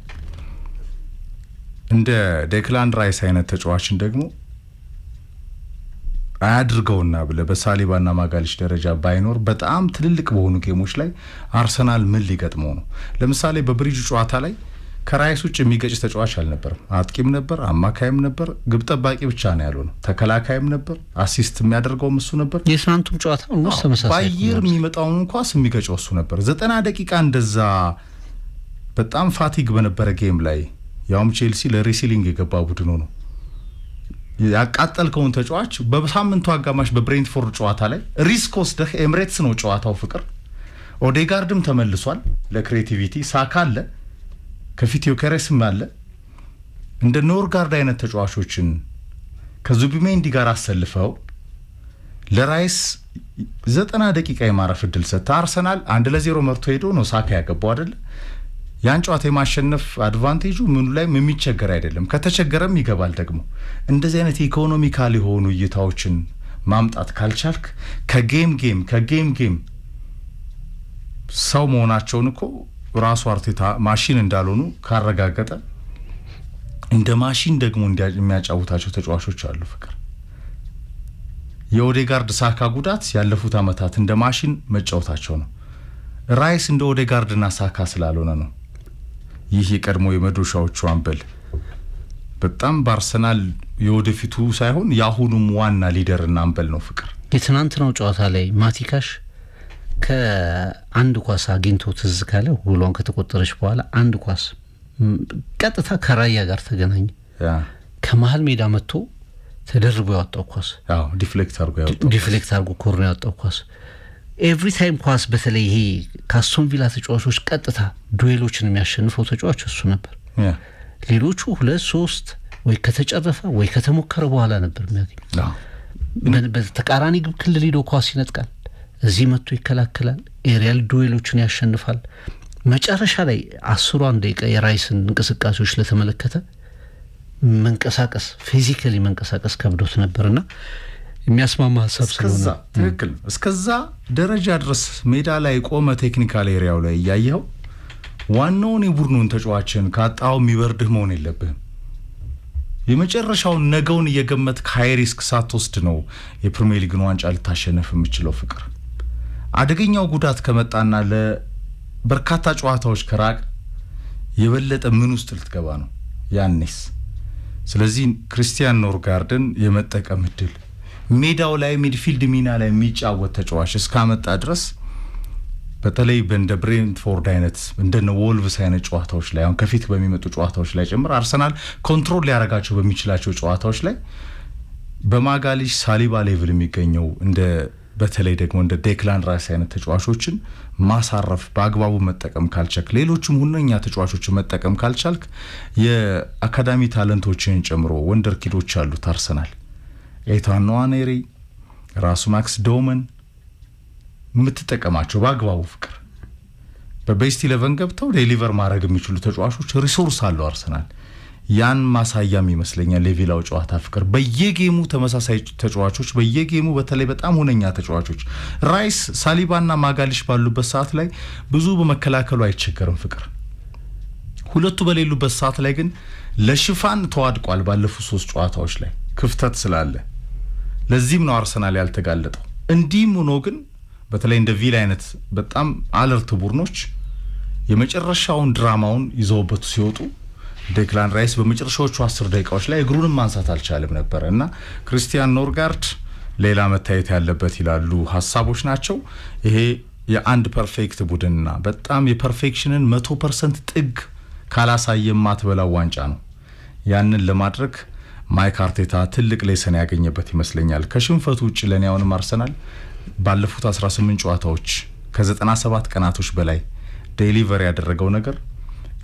እንደ ዴክላን ራይስ አይነት ተጫዋችን ደግሞ አያድርገውና ብለ በሳሊባና ማጋሊሽ ደረጃ ባይኖር በጣም ትልልቅ በሆኑ ጌሞች ላይ አርሰናል ምን ሊገጥመው ነው ለምሳሌ በብሪጅ ጨዋታ ላይ ከራይስ ውጭ የሚገጭ ተጫዋች አልነበረም አጥቂም ነበር አማካይም ነበር ግብ ጠባቂ ብቻ ነው ያለው ነው ተከላካይም ነበር አሲስት የሚያደርገውም እሱ ነበር
የሳንቱም ጨዋታ ነው ተመሳሳይ
ባየር የሚመጣውን ኳስ የሚገጨው እሱ ነበር 90 ደቂቃ እንደዛ በጣም ፋቲግ በነበረ ጌም ላይ ያውም ቼልሲ ለሪሲሊንግ የገባ ቡድኑ ነው ያቃጠልከውን ተጫዋች በሳምንቱ አጋማሽ በብሬንትፎርድ ጨዋታ ላይ ሪስክ ወስደህ ኤምሬትስ ነው ጨዋታው ፍቅር ኦዴጋርድም ተመልሷል ለክሬቲቪቲ ሳካ አለ ከፊት ዮኬሬስም አለ እንደ ኖርጋርድ አይነት ተጫዋቾችን ከዙቢሜንዲ ጋር አሰልፈው ለራይስ 90 ደቂቃ የማረፍ እድል ሰጣ አርሰናል 1-0 መርቶ ሄዶ ነው ሳካ ያገባው አይደል ያን ጨዋታ የማሸነፍ አድቫንቴጁ ምኑ ላይ የሚቸገር አይደለም ከተቸገረም ይገባል ደግሞ እንደዚህ አይነት ኢኮኖሚካሊ ሆኑ እይታዎችን ማምጣት ካልቻልክ ከጌም ሰው መሆናቸውን እኮ ራሱ አርቴታ ማሽን እንዳልሆኑ ካረጋገጠ እንደ ማሽን ደግሞ የሚያጫውታቸው ተጫዋቾች አሉ ፍቅር የኦዴጋርድ ሳካ ጉዳት ያለፉት አመታት እንደ ማሽን መጫወታቸው ነው ራይስ እንደ ኦዴጋርድና ሳካ ስላልሆነ ነው ይህ የቀድሞ የመዶሻዎቹ አምበል በጣም በአርሰናል የወደፊቱ ሳይሆን ያሁኑም ዋና ሊደርና አምበል ነው ፍቅር
የትናንትናው ጨዋታ ላይ ማቲካሽ ከአንድ ኳስ አግኝቶ ትዝ ካለ ጎሏን ከተቆጠረች በኋላ አንድ ኳስ ቀጥታ ከራያ ጋር ተገናኘ ከመሃል ሜዳ መጥቶ ተደርቦ ያወጣው ኳስ ዲፍሌክት አርጎ ኮርነር ያወጣው ኳስ ኤቭሪ ታይም ኳስ በተለይ ይሄ ካስቶን ቪላ ተጫዋቾች ቀጥታ ዱኤሎችን የሚያሸንፈው ተጫዋች እሱ ነበር ሌሎቹ 2-3 ወይ ከተጨረፈ ወይ ከተሞከረ በኋላ ነበር የሚያገኝ በተቃራኒ ግብ ክልል ሄዶ ኳስ ይነጥቃል እዚህ መጥቶ ይከላከላል ኤሪያል ዱኤሎችን ያሸንፋል መጨረሻ ላይ 10 ደቂቃ የራይስን እንቅስቃሴዎች ለተመለከተ መንቀሳቀስ ፊዚካሊ መንቀሳቀስ ከብዶት ነበርና የሚያስማማ ሐሳብ ስለሆነ
ትክክል እስከዛ ደረጃ ድረስ ሜዳ ላይ ቆመ ቴክኒካል ኤሪያው ላይ ያያየው ዋናውን የቡድኑን ተጫዋችን ካጣው የሚበርድህ መሆን የለብህም የመጨረሻውን ነገውን እየገመት ሃይ ሪስክ ሳትወስድ ነው የፕሪሚየር ሊግን ዋንጫ ልታሸነፍ የምትችለው ፍቅር አደገኛው ጉዳት ከመጣና ለበርካታ ጨዋታዎች ከራቅ የበለጠ ምን ውስጥ ልትገባ ነው ያንስ ስለዚህ ክሪስቲያን ኖርጋርድን የመጠቀም እድል ሜዳው ላይ ሚድፊልድ ሚና ላይ የሚጫወት ተጫዋች እስካመጣ ድረስ በተለይ በእንደ ብሬንትፎርድ አይነት እንደነ ወልቭስ አይነት ጨዋታዎች ላይ አሁን ከፊት በሚመጡ ጨዋታዎች ላይ ጭምር አርሰናል ኮንትሮል ሊያረጋቸው በሚችላቸው ጨዋታዎች ላይ በማጋሊሽ ሳሊባ ሌቭል የሚገኘው እንደ በተለይ ደግሞ እንደ ዴክላን ራይስ አይነት ተጫዋቾችን ማሳረፍ በአግባቡ መጠቀም ካልቻልክ ሌሎችም ሁነኛ ተጫዋቾችን መጠቀም ካልቻልክ የአካዳሚ ታለንቶችን ጨምሮ ወንደር ኪዶች አሉት አርሰናል ኤታን ንዋኔሪ ራሱ ማክስ ዶመን የምትጠቀማቸው በአግባቡ ፍቅር በቤስት 11 ገብተው ዴሊቨር ማድረግ የሚችሉ ተጫዋቾች ሪሶርስ አለው አርሰናል ያን ማሳያም ይመስለኛል ሌቪላው ጨዋታ ፍቅር በየጌሙ ተመሳሳይ ተጫዋቾች በየጌሙ በተለይ በጣም ሆነኛ ተጫዋቾች ራይስ ሳሊባና ማጋሊሽ ባሉበት ሰዓት ላይ ብዙ በመከላከሉ አይቸገርም ፍቅር ሁለቱ በሌሉበት ሰዓት ላይ ግን ለሽፋን ተዋድቋል ባለፉት 3 ጨዋታዎች ላይ ክፍተት ስላለ ለዚህም ነው አርሰናል ያልተጋለጠው እንዲም ሆኖ ግን በተለይ እንደ ቪላ አይነት በጣም አለርት ቡድኖች የመጨረሻውን ድራማውን ይዘውበት ሲወጡ ዴክላን ራይስ በመጨረሻዎቹ 10 ደቂቃዎች ላይ እግሩንም ማንሳት አልቻለም ነበር እና ክሪስቲያን ኖርጋርድ ሌላ መታየት ያለበት ይላሉ ሐሳቦች ናቸው ይሄ የአንድ ፐርፌክት ቡድንና በጣም የፐርፌክሽንን 100% ጥግ ካላሳየ ማትበላው ዋንጫ ነው። ያንን ለማድረግ ማይክ አርቴታ ትልቅ ሌሰን ያገኘበት ይመስለኛል። ከሽንፈቱ ውጪ ለኔ አሁንም አርሰናል ባለፉት 18 ጨዋታዎች ከ97 ቀናቶች በላይ ዴሊቨር ያደረገው ነገር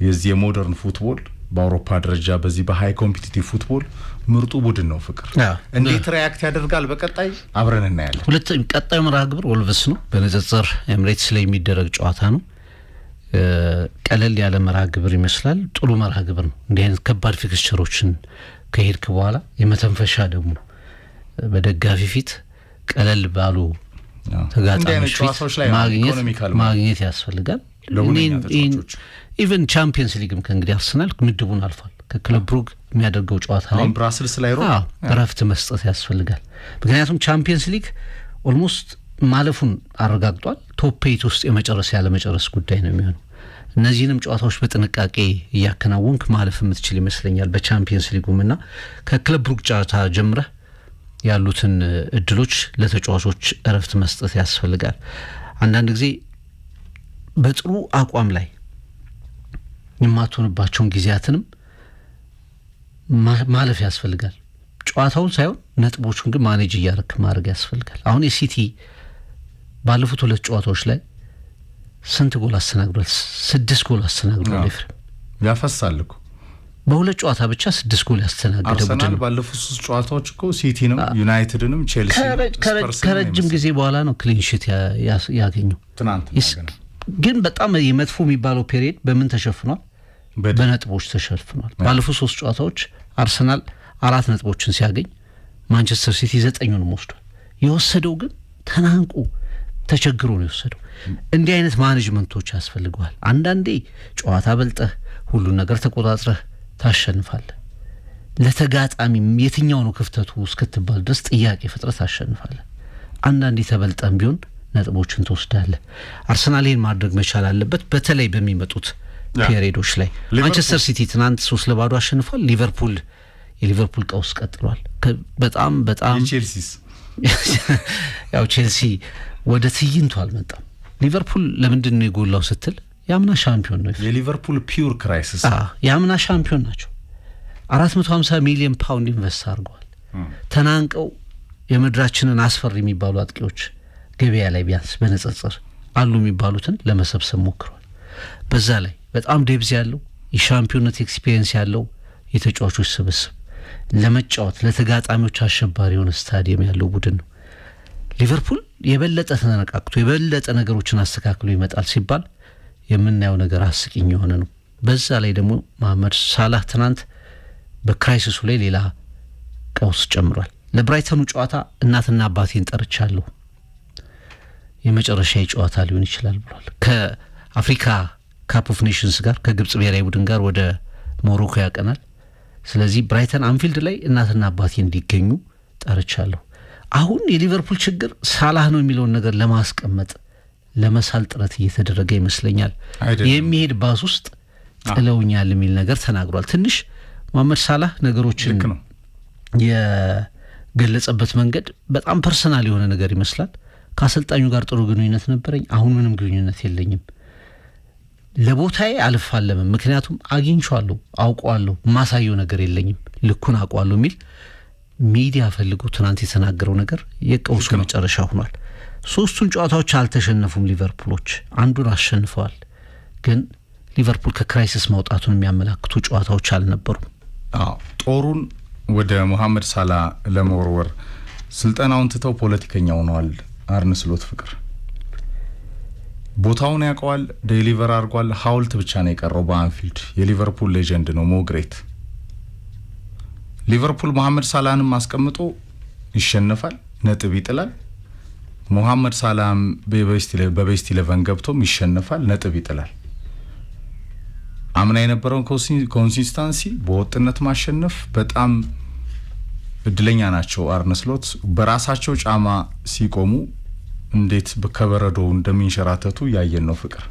የዚህ የሞደርን ፉትቦል በአውሮፓ ደረጃ በዚህ በሃይ ኮምፒቲቲቭ ፉትቦል ምርጡ ቡድን ነው። ፍቅር እንዴት ሪያክት ያደርጋል በቀጣይ አብረን እናያለን።
ቀጣዩ መርሃ ግብር ወልቭስ ነው። በንጽጽር ኤምሬትስ ላይ የሚደረግ ጨዋታ ነው። ቀለል ያለ መርሃ ግብር ይመስላል። ጥሩ መርሃ ግብር ነው። እንዲህ አይነት ከባድ ፊክስቸሮችን ከሄድክ በኋላ የመተንፈሻ ደግሞ በደጋፊ ፊት ቀለል ባሉ ተጋጣሚዎች ፊት ማግኘት ያስፈልጋል። ኢቨን ቻምፒየንስ ሊግም ከእንግዲህ አርሰናል ምድቡን አልፏል። ከክለብ ብሩግ የሚያደርገው ጨዋታ ላይ
ብራስልስ ላይ
እረፍት መስጠት ያስፈልጋል። ምክንያቱም ቻምፒየንስ ሊግ ኦልሞስት ማለፉን አረጋግጧል። ቶፕ 8 ውስጥ የመጨረስ ያለ መጨረስ ጉዳይ ነው የሚሆነው። እነዚህንም ጨዋታዎች በጥንቃቄ እያከናወንክ ማለፍ የምትችል ይመስለኛል በቻምፒየንስ ሊጉምና ከክለብ ብሩግ ጨዋታ ጀምረህ ያሉትን እድሎች ለተጫዋቾች እረፍት መስጠት ያስፈልጋል። አንዳንድ ጊዜ በጥሩ አቋም ላይ የማትሆንባቸውን ጊዜያትንም ማለፍ ያስፈልጋል። ጨዋታውን ሳይሆን ነጥቦቹን ግን ማኔጅ እያደረክ ማድረግ ያስፈልጋል። አሁን የሲቲ ባለፉት 2 ጨዋታዎች ላይ ስንት ጎል አስተናግዷል? 6 ጎል አስተናግዷል። ኤፍሬም
ያፈሳል እኮ
በ2 ጨዋታ ብቻ 6 ጎል ያስተናገደ ቡድን
አርሰናል ባለፉት 3 ጨዋታዎች እኮ ሲቲንም ዩናይትድንም ቼልሲ
ከረጅም ጊዜ በኋላ ነው ክሊን ሺት ያገኘው። ግን በጣም የመጥፎ የሚባለው ፔሪየድ በምን ተሸፍኗል? በነጥቦች ተሸፍኗል። ባለፉት 3 ጨዋታዎች አርሰናል 4 ነጥቦችን ሲያገኝ ማንቸስተር ሲቲ 9ኙንም ወስዷል። የወሰደው ግን ተናንቁ ተቸግሮ ነው የወሰደው። እንዲህ አይነት ማኔጅመንቶች ያስፈልገዋል። አንዳንዴ ጨዋታ በልጠህ ሁሉን ነገር ተቆጣጥረህ ታሸንፋለህ። ለተጋጣሚ የትኛው ነው ክፍተቱ እስክትባል ድረስ ጥያቄ ፍጥረት ታሸንፋለህ። አንዳንዴ ተበልጠም ቢሆን ነጥቦችን ትወስዳለህ። አርሰናል ይህን ማድረግ መቻል አለበት። በተለይ በሚመጡት ፔሪዶች ላይ ማንቸስተር ሲቲ ትናንት 3-0 አሸንፏል። የሊቨርፑል ቀውስ ቀጥሏል። በጣም ያው ቼልሲ ወደ ትዕይንቱ አልመጣም። ሊቨርፑል ለምንድን ነው የጎላው ስትል ያምና ሻምፒዮን ነው።
የሊቨርፑል ፒውር ክራይሲስ
ያምና ሻምፒዮን ናቸው። 450 ሚሊዮን ፓውንድ ኢንቨስት አድርገዋል። ተናንቀው የምድራችንን አስፈሪ የሚባሉ አጥቂዎች ገበያ ላይ ቢያንስ በንጽጽር አሉ የሚባሉትን ለመሰብሰብ ሞክረዋል። በዛ ላይ በጣም ዴብዝ ያለው የሻምፒዮንነት ኤክስፒሪየንስ ያለው የተጫዋቾች ስብስብ ለመጫወት ለተጋጣሚዎች አሸባሪ የሆነ ስታዲየም ያለው ቡድን ነው። ሊቨርፑል የበለጠ ተነቃቅቶ የበለጠ ነገሮችን አስተካክሎ ይመጣል ሲባል የምናየው ነገር አስቂኝ የሆነ ነው። በዛ ላይ ደግሞ መሐመድ ሳላህ ትናንት በክራይሲሱ ላይ ሌላ ቀውስ ጨምሯል። ለብራይተኑ ጨዋታ እናትና አባቴን ጠርቻለሁ፣ የመጨረሻ ጨዋታ ሊሆን ይችላል ብሏል። ከአፍሪካ ካፕ ኦፍ ኔሽንስ ጋር ከግብጽ ብሔራዊ ቡድን ጋር ወደ ሞሮኮ ያቀናል። ስለዚህ ብራይተን አንፊልድ ላይ እናትና አባቴ እንዲገኙ ጠርቻለሁ። አሁን የሊቨርፑል ችግር ሳላህ ነው የሚለውን ነገር ለማስቀመጥ ለመሳል ጥረት እየተደረገ ይመስለኛል። የሚሄድ ባስ ውስጥ ጥለውኛል የሚል ነገር ተናግሯል። ትንሽ መሐመድ ሳላህ ነገሮችን የገለጸበት መንገድ በጣም ፐርሰናል የሆነ ነገር ይመስላል። ከአሰልጣኙ ጋር ጥሩ ግንኙነት ነበረኝ፣ አሁን ምንም ግንኙነት የለኝም፣ ለቦታዬ አልፋለምም፣ ምክንያቱም አግኝቼዋለሁ፣ አውቀዋለሁ፣ ማሳየው ነገር የለኝም፣ ልኩን አውቀዋለሁ የሚል ሚዲያ ፈልጎ ትናንት የተናገረው ነገር የቀውሱ መጨረሻ ሆኗል። 3ቱን ጨዋታዎች አልተሸነፉም ሊቨርፑሎች፣ አንዱን አሸንፈዋል። ግን ሊቨርፑል ከክራይሲስ መውጣቱን የሚያመላክቱ ጨዋታዎች አልነበሩም።
ጦሩን ወደ መሐመድ ሳላ ለመወርወር ስልጠናውን ትተው ፖለቲከኛ ሆነዋል። አርነ ስሎት ፍቅር ቦታውን ያውቀዋል፣ ዴሊቨር አድርጓል። ሀውልት ብቻ ነው የቀረው በአንፊልድ። የሊቨርፑል ሌጀንድ ነው ሞግሬት። ሊቨርፑል መሐመድ ሳላንም አስቀምጦ ይሸነፋል፣ ነጥብ ይጥላል። መሐመድ ሳላም በቤስት 11 ገብቶም ይሸነፋል፣ ነጥብ ይጥላል። አምና የነበረውን ኮንሲስተንሲ በወጥነት ማሸነፍ በጣም እድለኛ ናቸው አርነ ስሎት። በራሳቸው ጫማ ሲቆሙ እንዴት ከበረዶ እንደሚንሸራተቱ ያየን ነው ፍቅር።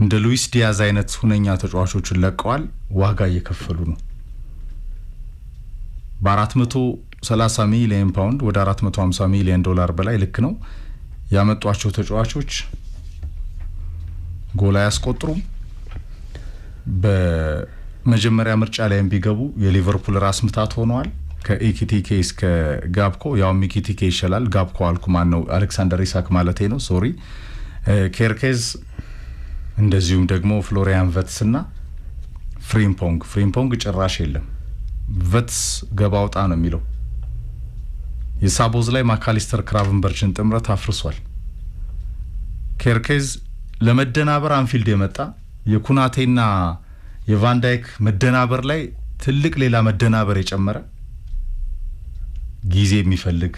እንደ ሉዊስ ዲያዝ አይነት ሁነኛ ተጫዋቾችን ለቀዋል፣ ዋጋ እየከፈሉ ነው። በ400 30 ሚሊዮን ፓውንድ ወደ 450 ሚሊዮን ዶላር በላይ ልክ ነው ያመጧቸው ተጫዋቾች ጎል አያስቆጥሩም። በመጀመሪያ ምርጫ ላይም ቢገቡ የሊቨርፑል ራስ ምታት ሆነዋል። ከኢኪቲኬ እስከ ጋብኮ ያው ኢኪቲኬ ይሻላል ጋብኮ አልኩ ማን ነው አሌክሳንደር ኢሳክ ማለቴ ነው ሶሪ ኬርኬዝ እንደዚሁም ደግሞ ፍሎሪያን ቨትስና ፍሪምፖንግ ጭራሽ የለም። ቨትስ ገባውጣ ነው የሚለው የሳቦዝ ላይ ማካሊስተር ክራቨንበርችን ጥምረት አፍርሷል። ኬርኬዝ ለመደናበር አንፊልድ የመጣ የኩናቴና የቫንዳይክ መደናበር ላይ ትልቅ ሌላ መደናበር የጨመረ ጊዜ የሚፈልግ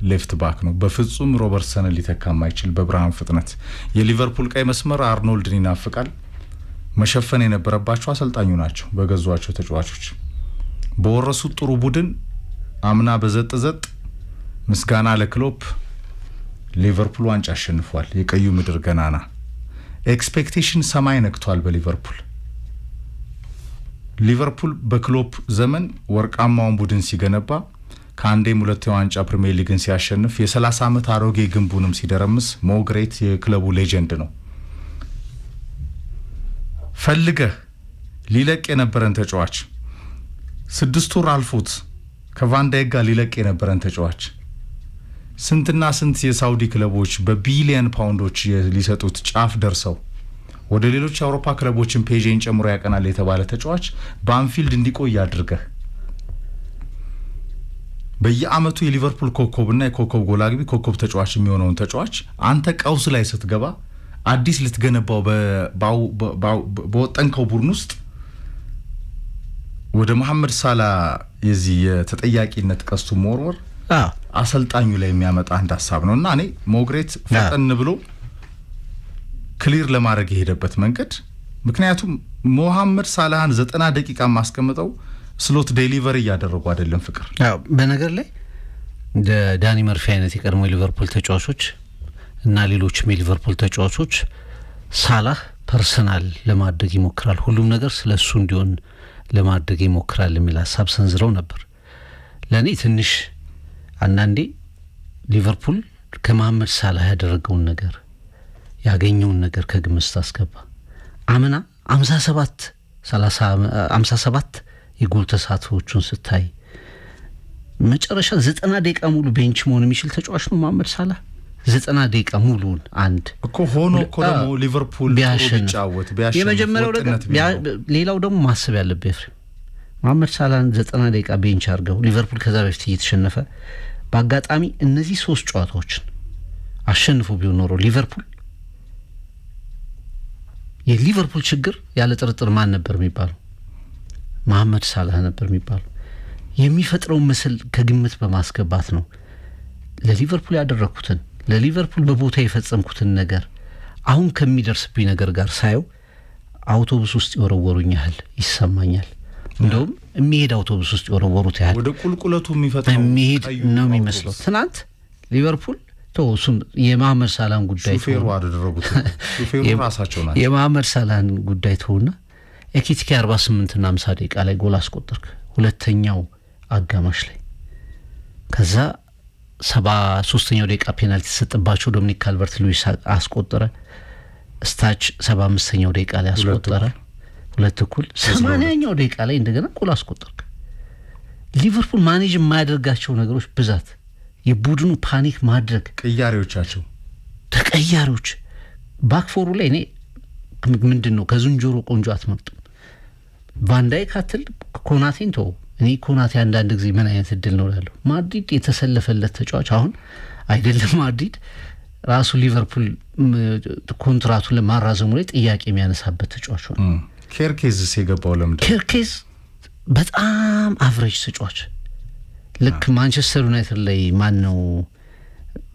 ሌፍት ባክ ነው። በፍጹም ሮበርትሰንን ሊተካ የማይችል በብርሃን ፍጥነት የሊቨርፑል ቀይ መስመር አርኖልድን ይናፍቃል። መሸፈን የነበረባቸው አሰልጣኙ ናቸው በገዟቸው ተጫዋቾች። በወረሱት ጥሩ ቡድን አምና በዘጥ ምስጋና ለክሎፕ ሊቨርፑል ዋንጫ አሸንፏል። የቀዩ ምድር ገናና ኤክስፔክቴሽን ሰማይ ነክቷል በሊቨርፑል። ሊቨርፑል በክሎፕ ዘመን ወርቃማውን ቡድን ሲገነባ ከአንዴም ሁለት የዋንጫ ፕሪሚየር ሊግን ሲያሸንፍ የ30 ዓመት አሮጌ ግንቡንም ሲደረምስ ሞግሬት የክለቡ ሌጀንድ ነው። ፈልገህ ሊለቅ የነበረን ተጫዋች 6 ወር አልፎት ከቫንዳይክ ጋር ሊለቅ የነበረን ተጫዋች ስንትና ስንት የሳውዲ ክለቦች በቢሊየን ፓውንዶች ሊሰጡት ጫፍ ደርሰው ወደ ሌሎች የአውሮፓ ክለቦችን ፔጄን ጨምሮ ያቀናል የተባለ ተጫዋች በአንፊልድ እንዲቆይ አድርገህ በየአመቱ የሊቨርፑል ኮከብና የኮከብ ጎል አግቢ ኮከብ ተጫዋች የሚሆነውን ተጫዋች አንተ ቀውስ ላይ ስትገባ አዲስ ልትገነባው በወጠንከው ቡድን ውስጥ ወደ መሐመድ ሳላ የዚህ የተጠያቂነት ቀስቱ ሞርወር አሰልጣኙ ላይ የሚያመጣ አንድ ሐሳብ ነውና እኔ ሞግሬት ፈጠን ብሎ ክሊር ለማድረግ የሄደበት መንገድ ምክንያቱም መሐመድ ሳላህን 90 ደቂቃ ማስቀምጠው ስሎት ዴሊቨሪ ያደረጉ አይደለም ፍቅር።
በነገር ላይ ዳኒ መርፊ አይነት የቀድሞ ሊቨርፑል ተጫዋቾች እና ሌሎችም የሊቨርፑል ተጫዋቾች ሳላህ ፐርሰናል ለማድረግ ይሞክራል፣ ሁሉም ነገር ስለሱ እንዲሆን ለማድረግ ይሞክራል የሚል ሐሳብ ሰንዝረው ነበር። ለኔ ትንሽ አንዳንዴ ሊቨርፑል ከመሐመድ ሳላህ ያደረገውን ነገር ያገኘውን ነገር ከግምት አስገባ። አምና 57 የጎል ተሳትፎቹን ስታይ መጨረሻ 90 ደቂቃ ሙሉ ቤንች መሆን የሚችል ተጫዋች ነው መሐመድ ሳላህ። 90 ደቂቃ ሙሉን አንድ
እኮ ሆኖ እኮ ደግሞ ሊቨርፑል ቢጫወት
የመጀመሪያው ሌላው ደግሞ ማሰብ ያለበት ኤፍሬም መሐመድ ሳላህን 90 ደቂቃ ቤንች አድርገው ሊቨርፑል ከዛ በፊት እየተሸነፈ በአጋጣሚ እነዚህ 3 ጨዋታዎችን አሸንፎ ቢሆን ኖሮ ሊቨርፑል የሊቨርፑል ችግር ያለ ጥርጥር ማን ነበር የሚባለው? መሐመድ ሳላህ ነበር የሚባለው። የሚፈጥረው ምስል ከግምት በማስገባት ነው ለሊቨርፑል ያደረኩትን ለሊቨርፑል በቦታ የፈጸምኩትን ነገር አሁን ከሚደርስብኝ ነገር ጋር ሳየው አውቶቡስ ውስጥ የወረወሩኝ ያህል ይሰማኛል። እንደውም የሚሄድ አውቶቡስ ውስጥ የወረወሩት ያህል
ወደ ቁልቁለቱ የሚፈጥረው
የሚሄድ ነው የሚመስለው። ትናንት ሊቨርፑል ተውሱም የመሐመድ ሳላህን ጉዳይ
ሹፌሩ አደረጉት። ሹፌሩ ራሳቸው ናቸው።
የመሐመድ ሳላህን ጉዳይ ተውና ኤኪቲኬ 48 እና 50 ደቂቃ ላይ ጎል አስቆጠርክ ሁለተኛው አጋማሽ ላይ። ከዛ 73ኛው ደቂቃ ፔናልቲ ተሰጠባቸው። ዶሚኒክ ካልቨርት ሉዊስ አስቆጠረ። ስታች 75ኛው ደቂቃ ላይ አስቆጠረ። 2-2 80ኛው ደቂቃ ላይ እንደገና ጎል አስቆጠርክ። ሊቨርፑል ማኔጅ የማያደርጋቸው ነገሮች ብዛት፣ የቡድኑ ፓኒክ ማድረግ፣
ቅያሬዎቻቸው
ተቀያሪዎች ባክፎሩ ላይ እኔ ምንድነው ከዝንጀሮ ቆንጆ አትመርጥም። ቫንዳይክ አትል ኮናቴን ተው። እኔ ኮናቴ አንዳንድ ጊዜ ምን አይነት እድል ነው ያለው። ማድሪድ የተሰለፈለት ተጫዋች አሁን አይደለም ማድሪድ ራሱ ሊቨርፑል ኮንትራቱን ለማራዘሙ ላይ ጥያቄ የሚያነሳበት ተጫዋች ነው።
ኬርኬዝስ የገባው ለምንድን?
ኬርኬዝ በጣም አቨሬጅ ተጫዋች ልክ ማንቸስተር ዩናይትድ ላይ ማን ነው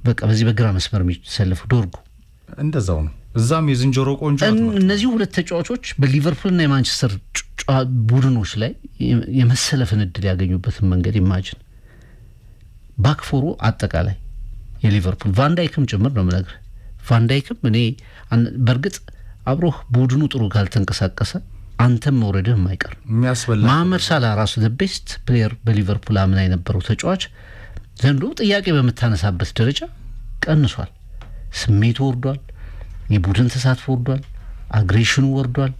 በቃ በዚህ በግራ መስመር የሚሰለፈው ዶርጉ
እንደዛው ነው። እዛም የዝንጀሮ ቆንጆ አትመርጥ።
እነዚህ ሁለት ተጫዋቾች በሊቨርፑልና የማንቸስተር ቡድኖች ላይ የመሰለፍን እድል ያገኙበትን መንገድ ኢማጂን። ባክፎሩ አጠቃላይ የሊቨርፑል ቫንዳይክም ጭምር ነው የምነግርህ። ቫንዳይክም እኔ በእርግጥ አብሮህ ቡድኑ ጥሩ ካልተንቀሳቀሰ አንተም መውረድህ የማይቀር መሐመድ ሳላህ ራሱ the best player በሊቨርፑል አምና የነበረው ተጫዋች ዘንድሮ ጥያቄ በመታነሳበት ደረጃ ቀንሷል። ስሜቱ ወርዷል፣ የቡድን ተሳትፎ ወርዷል፣ አግሬሽኑ ወርዷል፣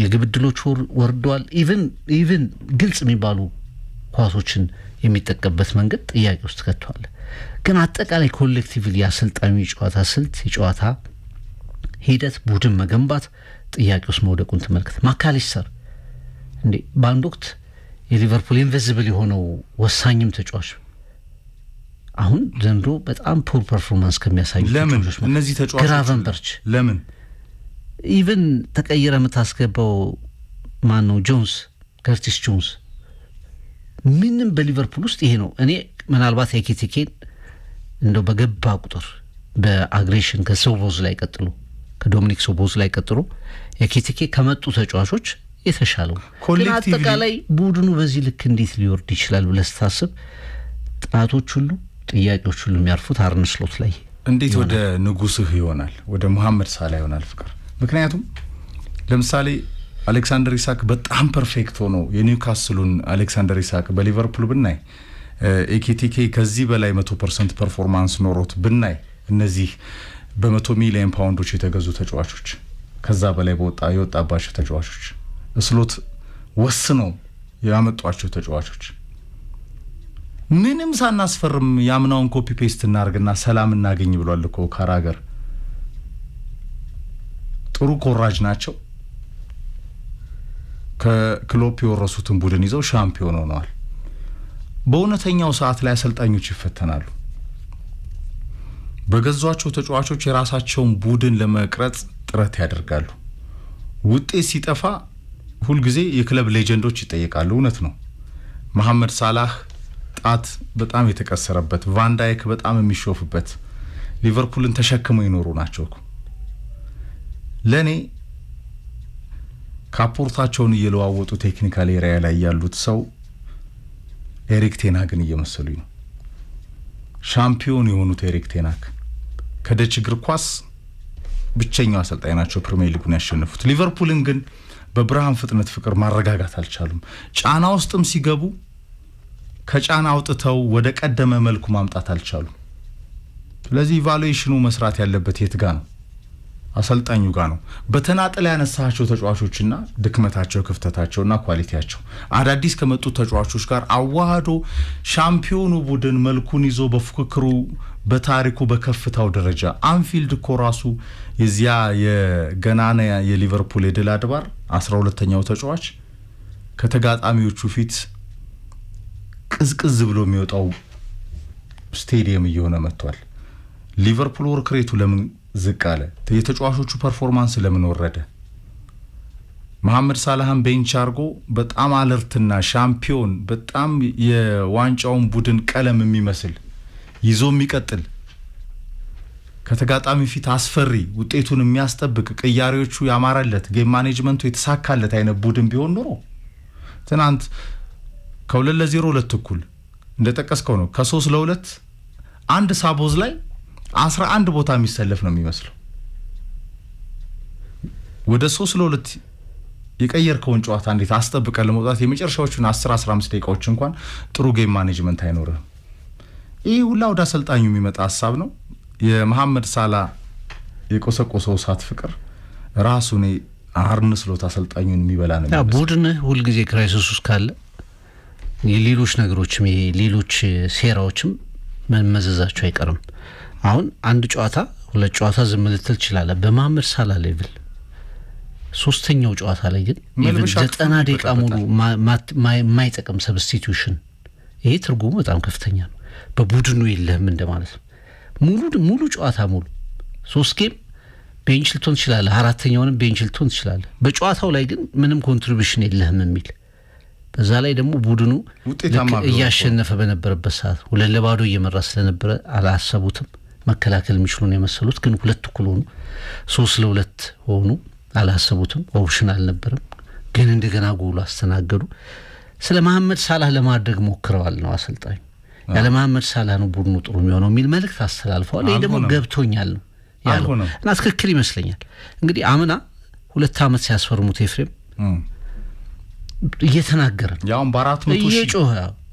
የግብ ዕድሎች ወርዷል። ኢቭን ግልጽ የሚባሉ ኳሶችን የሚጠቀምበት መንገድ ጥያቄ ውስጥ ከቷል። ግን አጠቃላይ ኮሌክቲቭሊ አሰልጣኙ የጨዋታ ስልት፣ የጨዋታ ሂደት፣ ቡድን መገንባት ጥያቄ ውስጥ መውደቁን ተመልክተ ማካሊስተር እንዴ በአንድ ወቅት የሊቨርፑል ኢንቪዚብል የሆነው ወሳኝም ተጫዋች አሁን ዘንድሮ በጣም ፑር ፐርፎርማንስ ከሚያሳዩ
ለምን እነዚህ ተጫዋቾች
ግራቨንበርች
ለምን
ኢቭን ተቀየረ የምታስገባው ማን ነው? ከርቲስ ጆንስ ምንም በሊቨርፑል ውስጥ ይሄ ነው። እኔ ምናልባት ኤኪቲኬን እንደው በገባ ቁጥር በአግሬሽን ከሶቦዝ ላይ ቀጥሎ ከዶሚኒክ ሶቦዝ ላይ ቀጥሎ ኤኪቲኬ ከመጡ ተጫዋቾች የተሻለው ግን አጠቃላይ ቡድኑ በዚህ ልክ እንዴት ሊወርድ ይችላል ብለህ ስታስብ ጥናቶች ሁሉ ጥያቄዎች ሁሉ የሚያርፉት አርነ ስሎት ላይ
እንዴት ወደ ንጉስህ ይሆናል ወደ መሐመድ ሳላህ ይሆናል ፍቅር። ምክንያቱም ለምሳሌ አሌክሳንደር ኢሳክ በጣም ፐርፌክት ሆኖ የኒውካስሉን አሌክሳንደር ኢሳክ በሊቨርፑል ብናይ ኤኪቲኬ ከዚህ በላይ 100% ፐርፎርማንስ ኖሮት ብናይ እነዚህ በ100 ሚሊዮን ፓውንዶች የተገዙ ተጫዋቾች ከዛ በላይ የወጣባቸው ተጫዋቾች ስሎት ወስነው ያመጧቸው ተጫዋቾች ምንም ሳናስፈርም ያምናውን ኮፒ ፔስት እናርግና ሰላም እናገኝ ብሏል እኮ ካራገር። ጥሩ ኮራጅ ናቸው። ከክሎፕ የወረሱትን ቡድን ይዘው ሻምፒዮን ሆነዋል። በእውነተኛው ሰዓት ላይ አሰልጣኞች ይፈተናሉ። በገዟቸው ተጫዋቾች የራሳቸውን ቡድን ለመቅረጽ ጥረት ያደርጋሉ። ውጤት ሲጠፋ ሁልጊዜ የክለብ ሌጀንዶች ይጠየቃሉ። እውነት ነው። መሐመድ ሳላህ ጣት በጣም የተቀሰረበት፣ ቫን ዳይክ በጣም የሚሾፍበት ሊቨርፑልን ተሸክመው ይኖሩ ናቸው እኮ። ለኔ ካፖርታቸውን እየለዋወጡ ቴክኒካል ኤሪያ ላይ ያሉት ሰው ኤሪክ ቴናግን እየመሰሉኝ ነው። ሻምፒዮን የሆኑት ኤሪክ ቴናግ ከደች እግር ኳስ ብቸኛው አሰልጣኝ ናቸው ፕሪሚየር ሊጉን ያሸነፉት። ሊቨርፑልን ግን በብርሃን ፍጥነት ፍቅር ማረጋጋት አልቻሉም። ጫና ውስጥም ሲገቡ ከጫና አውጥተው ወደ ቀደመ መልኩ ማምጣት አልቻሉም። ስለዚህ ኢቫሉዌሽኑ መስራት ያለበት የት ጋር ነው? አሰልጣኙ ጋር ነው። በተናጠል ያነሳቸው ተጫዋቾችና ድክመታቸው፣ ክፍተታቸውና ኳሊቲያቸው አዳዲስ ከመጡ ተጫዋቾች ጋር አዋህዶ ሻምፒዮኑ ቡድን መልኩን ይዞ በፉክክሩ በታሪኩ በከፍታው ደረጃ አንፊልድ እኮ ራሱ የዚያ የገናና የሊቨርፑል የድል አድባር 12ኛው ተጫዋች ከተጋጣሚዎቹ ፊት ቅዝቅዝ ብሎ የሚወጣው ስቴዲየም እየሆነ መጥቷል። ሊቨርፑል ወርክሬቱ ለምን ዝቅ አለ? የተጫዋቾቹ ፐርፎርማንስ ለምን ወረደ? መሐመድ ሳላህን ቤንች አርጎ በጣም አለርትና ሻምፒዮን በጣም የዋንጫውን ቡድን ቀለም የሚመስል ይዞ የሚቀጥል ከተጋጣሚ ፊት አስፈሪ ውጤቱን የሚያስጠብቅ ቅያሬዎቹ ያማራለት ጌም ማኔጅመንቱ የተሳካለት አይነት ቡድን ቢሆን ኖሮ ትናንት ከ2-0 ሁለት እኩል እንደጠቀስከው ነው። ከ3-2 አንድ ሳቦዝ ላይ 11 ቦታ የሚሰለፍ ነው የሚመስለው። ወደ 3-2 የቀየርከውን ጨዋታ እንዴት አስጠብቀ ለመውጣት የመጨረሻዎቹን 10-15 ደቂቃዎች እንኳን ጥሩ ጌም ማኔጅመንት አይኖርም። ይህ ሁላ ወደ አሰልጣኙ የሚመጣ ሐሳብ ነው። የመሐመድ ሳላህ የቆሰቆሰው ሳት ፍቅር ራሱ ነው አርነ ስሎት አሰልጣኙን የሚበላ ነው።
ያ ቡድን ሁሉ ጊዜ ክራይሲስ ውስጥ ካለ የሌሎች ነገሮችም የሌሎች ሴራዎችም መመዘዛቸው አይቀርም። አሁን አንድ ጨዋታ ሁለት ጨዋታ ዝም ልትል ትችላለህ። በመሐመድ ሳላህ ሌቭል ሶስተኛው ጨዋታ ላይ ግን 90 ደቂቃ ሙሉ ማይጠቅም ሰብስቲቲዩሽን፣ ይሄ ትርጉሙ በጣም ከፍተኛ ነው። በቡድኑ የለህም እንደማለት ነው። ሙሉ ጨዋታ ሙሉ 3 ጌም ቤንች ልትሆን ትችላለህ፣ አራተኛውንም ቤንች ልትሆን ትችላለህ። በጨዋታው ላይ ግን ምንም ኮንትሪቢዩሽን የለህም የሚል በዛ ላይ ደግሞ ቡድኑ እያሸነፈ በነበረበት ሰዓት 2-0 እየመራ ስለነበረ አላሰቡትም። መከላከል የሚችሉን የመሰሉት ግን 2 እኩል ሆኑ፣ 3-2 ሆኑ። አላሰቡትም። ኦፕሽን አልነበረም። ግን እንደገና ጎሉ አስተናገዱ። ስለ መሐመድ ሳላህ ለማድረግ ሞክረዋል ነው አሰልጣኙ። ያለ መሐመድ ሳላህ ነው ቡድኑ ጥሩ የሚሆነው የሚል መልእክት አስተላልፈዋል። ይሄ ደግሞ ገብቶኛል ነው ያለው እና ትክክል ይመስለኛል። እንግዲህ አምና 2 ዓመት ሲያስፈርሙት ኤፍሬም እየተናገረ
ያው በ400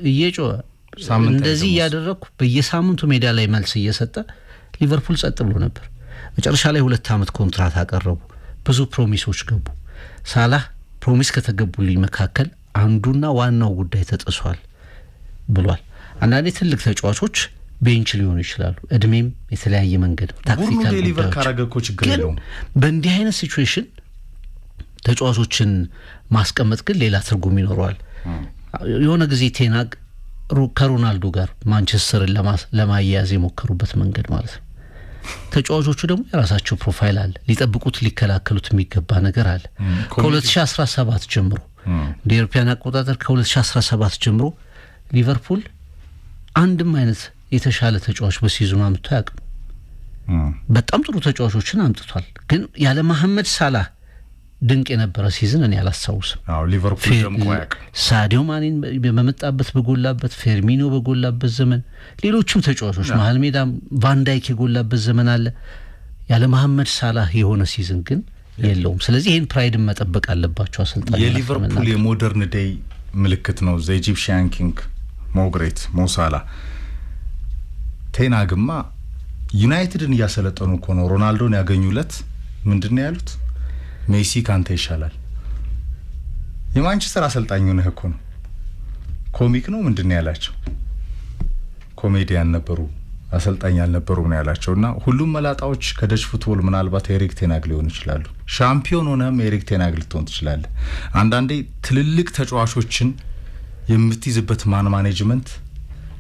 እየጮኸ እንደዚህ ያደረኩ በየሳምንቱ ሜዳ ላይ መልስ እየሰጠ ሊቨርፑል ጸጥ ብሎ ነበር። መጨረሻ ላይ 2 አመት ኮንትራት አቀረቡ። ብዙ ፕሮሚሶች ገቡ። ሳላህ ፕሮሚስ ከተገቡልኝ መካከል አንዱና ዋናው ጉዳይ ተጥሷል ብሏል። አንዳንዴ ትልቅ ተጫዋቾች ቤንች ሊሆኑ ይችላሉ። እድሜም የተለያየ መንገድ
ታክቲካል ዴሊቨር ካረገኮ ችግር የለውም።
በእንዲህ አይነት ሲቹዌሽን ተጫዋቾችን ማስቀመጥ ግን ሌላ ትርጉም ይኖረዋል። የሆነ ጊዜ ቴናግ ከሮናልዶ ጋር ማንቸስተርን ለማያያዝ የሞከሩበት መንገድ ማለት ነው። ተጫዋቾቹ ደግሞ የራሳቸው ፕሮፋይል አለ፣ ሊጠብቁት ሊከላከሉት የሚገባ ነገር አለ። ከ2017 ጀምሮ እንደ ኢሮፒያን አቆጣጠር ከ2017 ጀምሮ ሊቨርፑል አንድም አይነት የተሻለ ተጫዋች በሲዝኑ አምጥቶ አያውቅም። በጣም ጥሩ ተጫዋቾችን አምጥቷል፣ ግን ያለ መሐመድ ሳላህ ድንቅ የነበረ ሲዝን እኔ አላስታውስም።
ሊቨርፑል ደግሞ አያውቅም።
ሳዲዮ ማኔን በመጣበት በጎላበት፣ ፌርሚኖ በጎላበት ዘመን፣ ሌሎችም ተጫዋቾች መሀል ሜዳ ቫንዳይክ የጎላበት ዘመን አለ። ያለ መሐመድ ሳላህ የሆነ ሲዝን ግን የለውም። ስለዚህ ይህን ፕራይድን መጠበቅ አለባቸው አሰልጣኝ።
የሊቨርፑል የሞደርን ዴይ ምልክት ነው ዘ ኢጂፕሽያን ኪንግ ሞግሬት ሞሳላ። ቴናግማ ዩናይትድን እያሰለጠኑ እኮ ነው ሮናልዶን ያገኙለት። ምንድነው ያሉት? ሜሲ ካንተ ይሻላል። የማንቸስተር አሰልጣኝ ነህ እኮ ነው። ኮሚክ ነው ምንድነው ያላቸው? ኮሜዲያን ነበሩ አሰልጣኝ አልነበሩም ነው ያላቸውና ሁሉም መላጣዎች ከደች ፉትቦል ምናልባት ኤሪክ ቴናግ ሊሆን ይችላሉ። ሻምፒዮን ሆነም ኤሪክ ቴናግ ልትሆን ትችላለህ። አንዳንዴ ትልልቅ ተጫዋቾችን የምትይዝበት ማኔጅመንት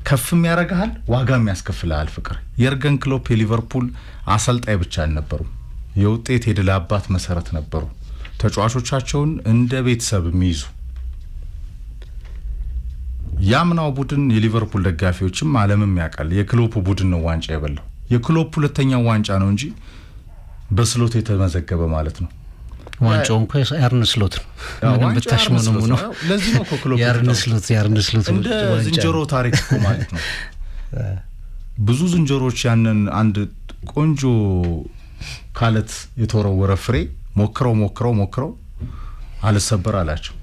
ከፍም ያረጋል ዋጋም ያስከፍላል። ፍቅር የርገን ክሎፕ የሊቨርፑል አሰልጣኝ ብቻ አልነበሩም፣ የውጤት የድል አባት መሰረት ነበሩ። ተጫዋቾቻቸውን እንደ ቤተሰብ የሚይዙ ያምናው ቡድን የሊቨርፑል ደጋፊዎችም ዓለምም ያውቃል የክሎፕ ቡድን ነው ዋንጫ የበላው። የክሎፕ ሁለተኛው ዋንጫ ነው እንጂ በስሎት የተመዘገበ ማለት ነው።
ዋንጫው እንኳን ያርነ ስሎት ነው። ምንም በታሽሞኑ ነው።
ለዚህ ነው ክሎፕ
ያርነ ስሎት
እንደ ዝንጀሮ ታሪክ እኮ ማለት ነው። ብዙ ዝንጀሮች ያንን አንድ ቆንጆ ካለት የተወረወረ ፍሬ ሞክረው አልሰበር አላቸው።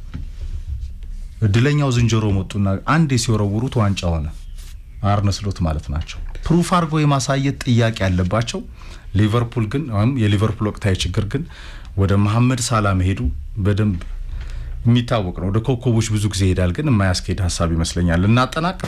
እድለኛው ዝንጀሮ መጡና አንዴ ሲወረውሩት ዋንጫ ሆነ። አርነ ስሎት ማለት ናቸው። ፕሩፍ አድርጎ የማሳየት ጥያቄ ያለባቸው። ሊቨርፑል ግን የሊቨርፑል ወቅታዊ ችግር ግን ወደ መሐመድ ሳላ መሄዱ በደንብ የሚታወቅ ነው። ወደ ኮከቦች ብዙ ጊዜ ይሄዳል፣ ግን የማያስኬድ ሐሳብ ይመስለኛል። እናጠናቅ።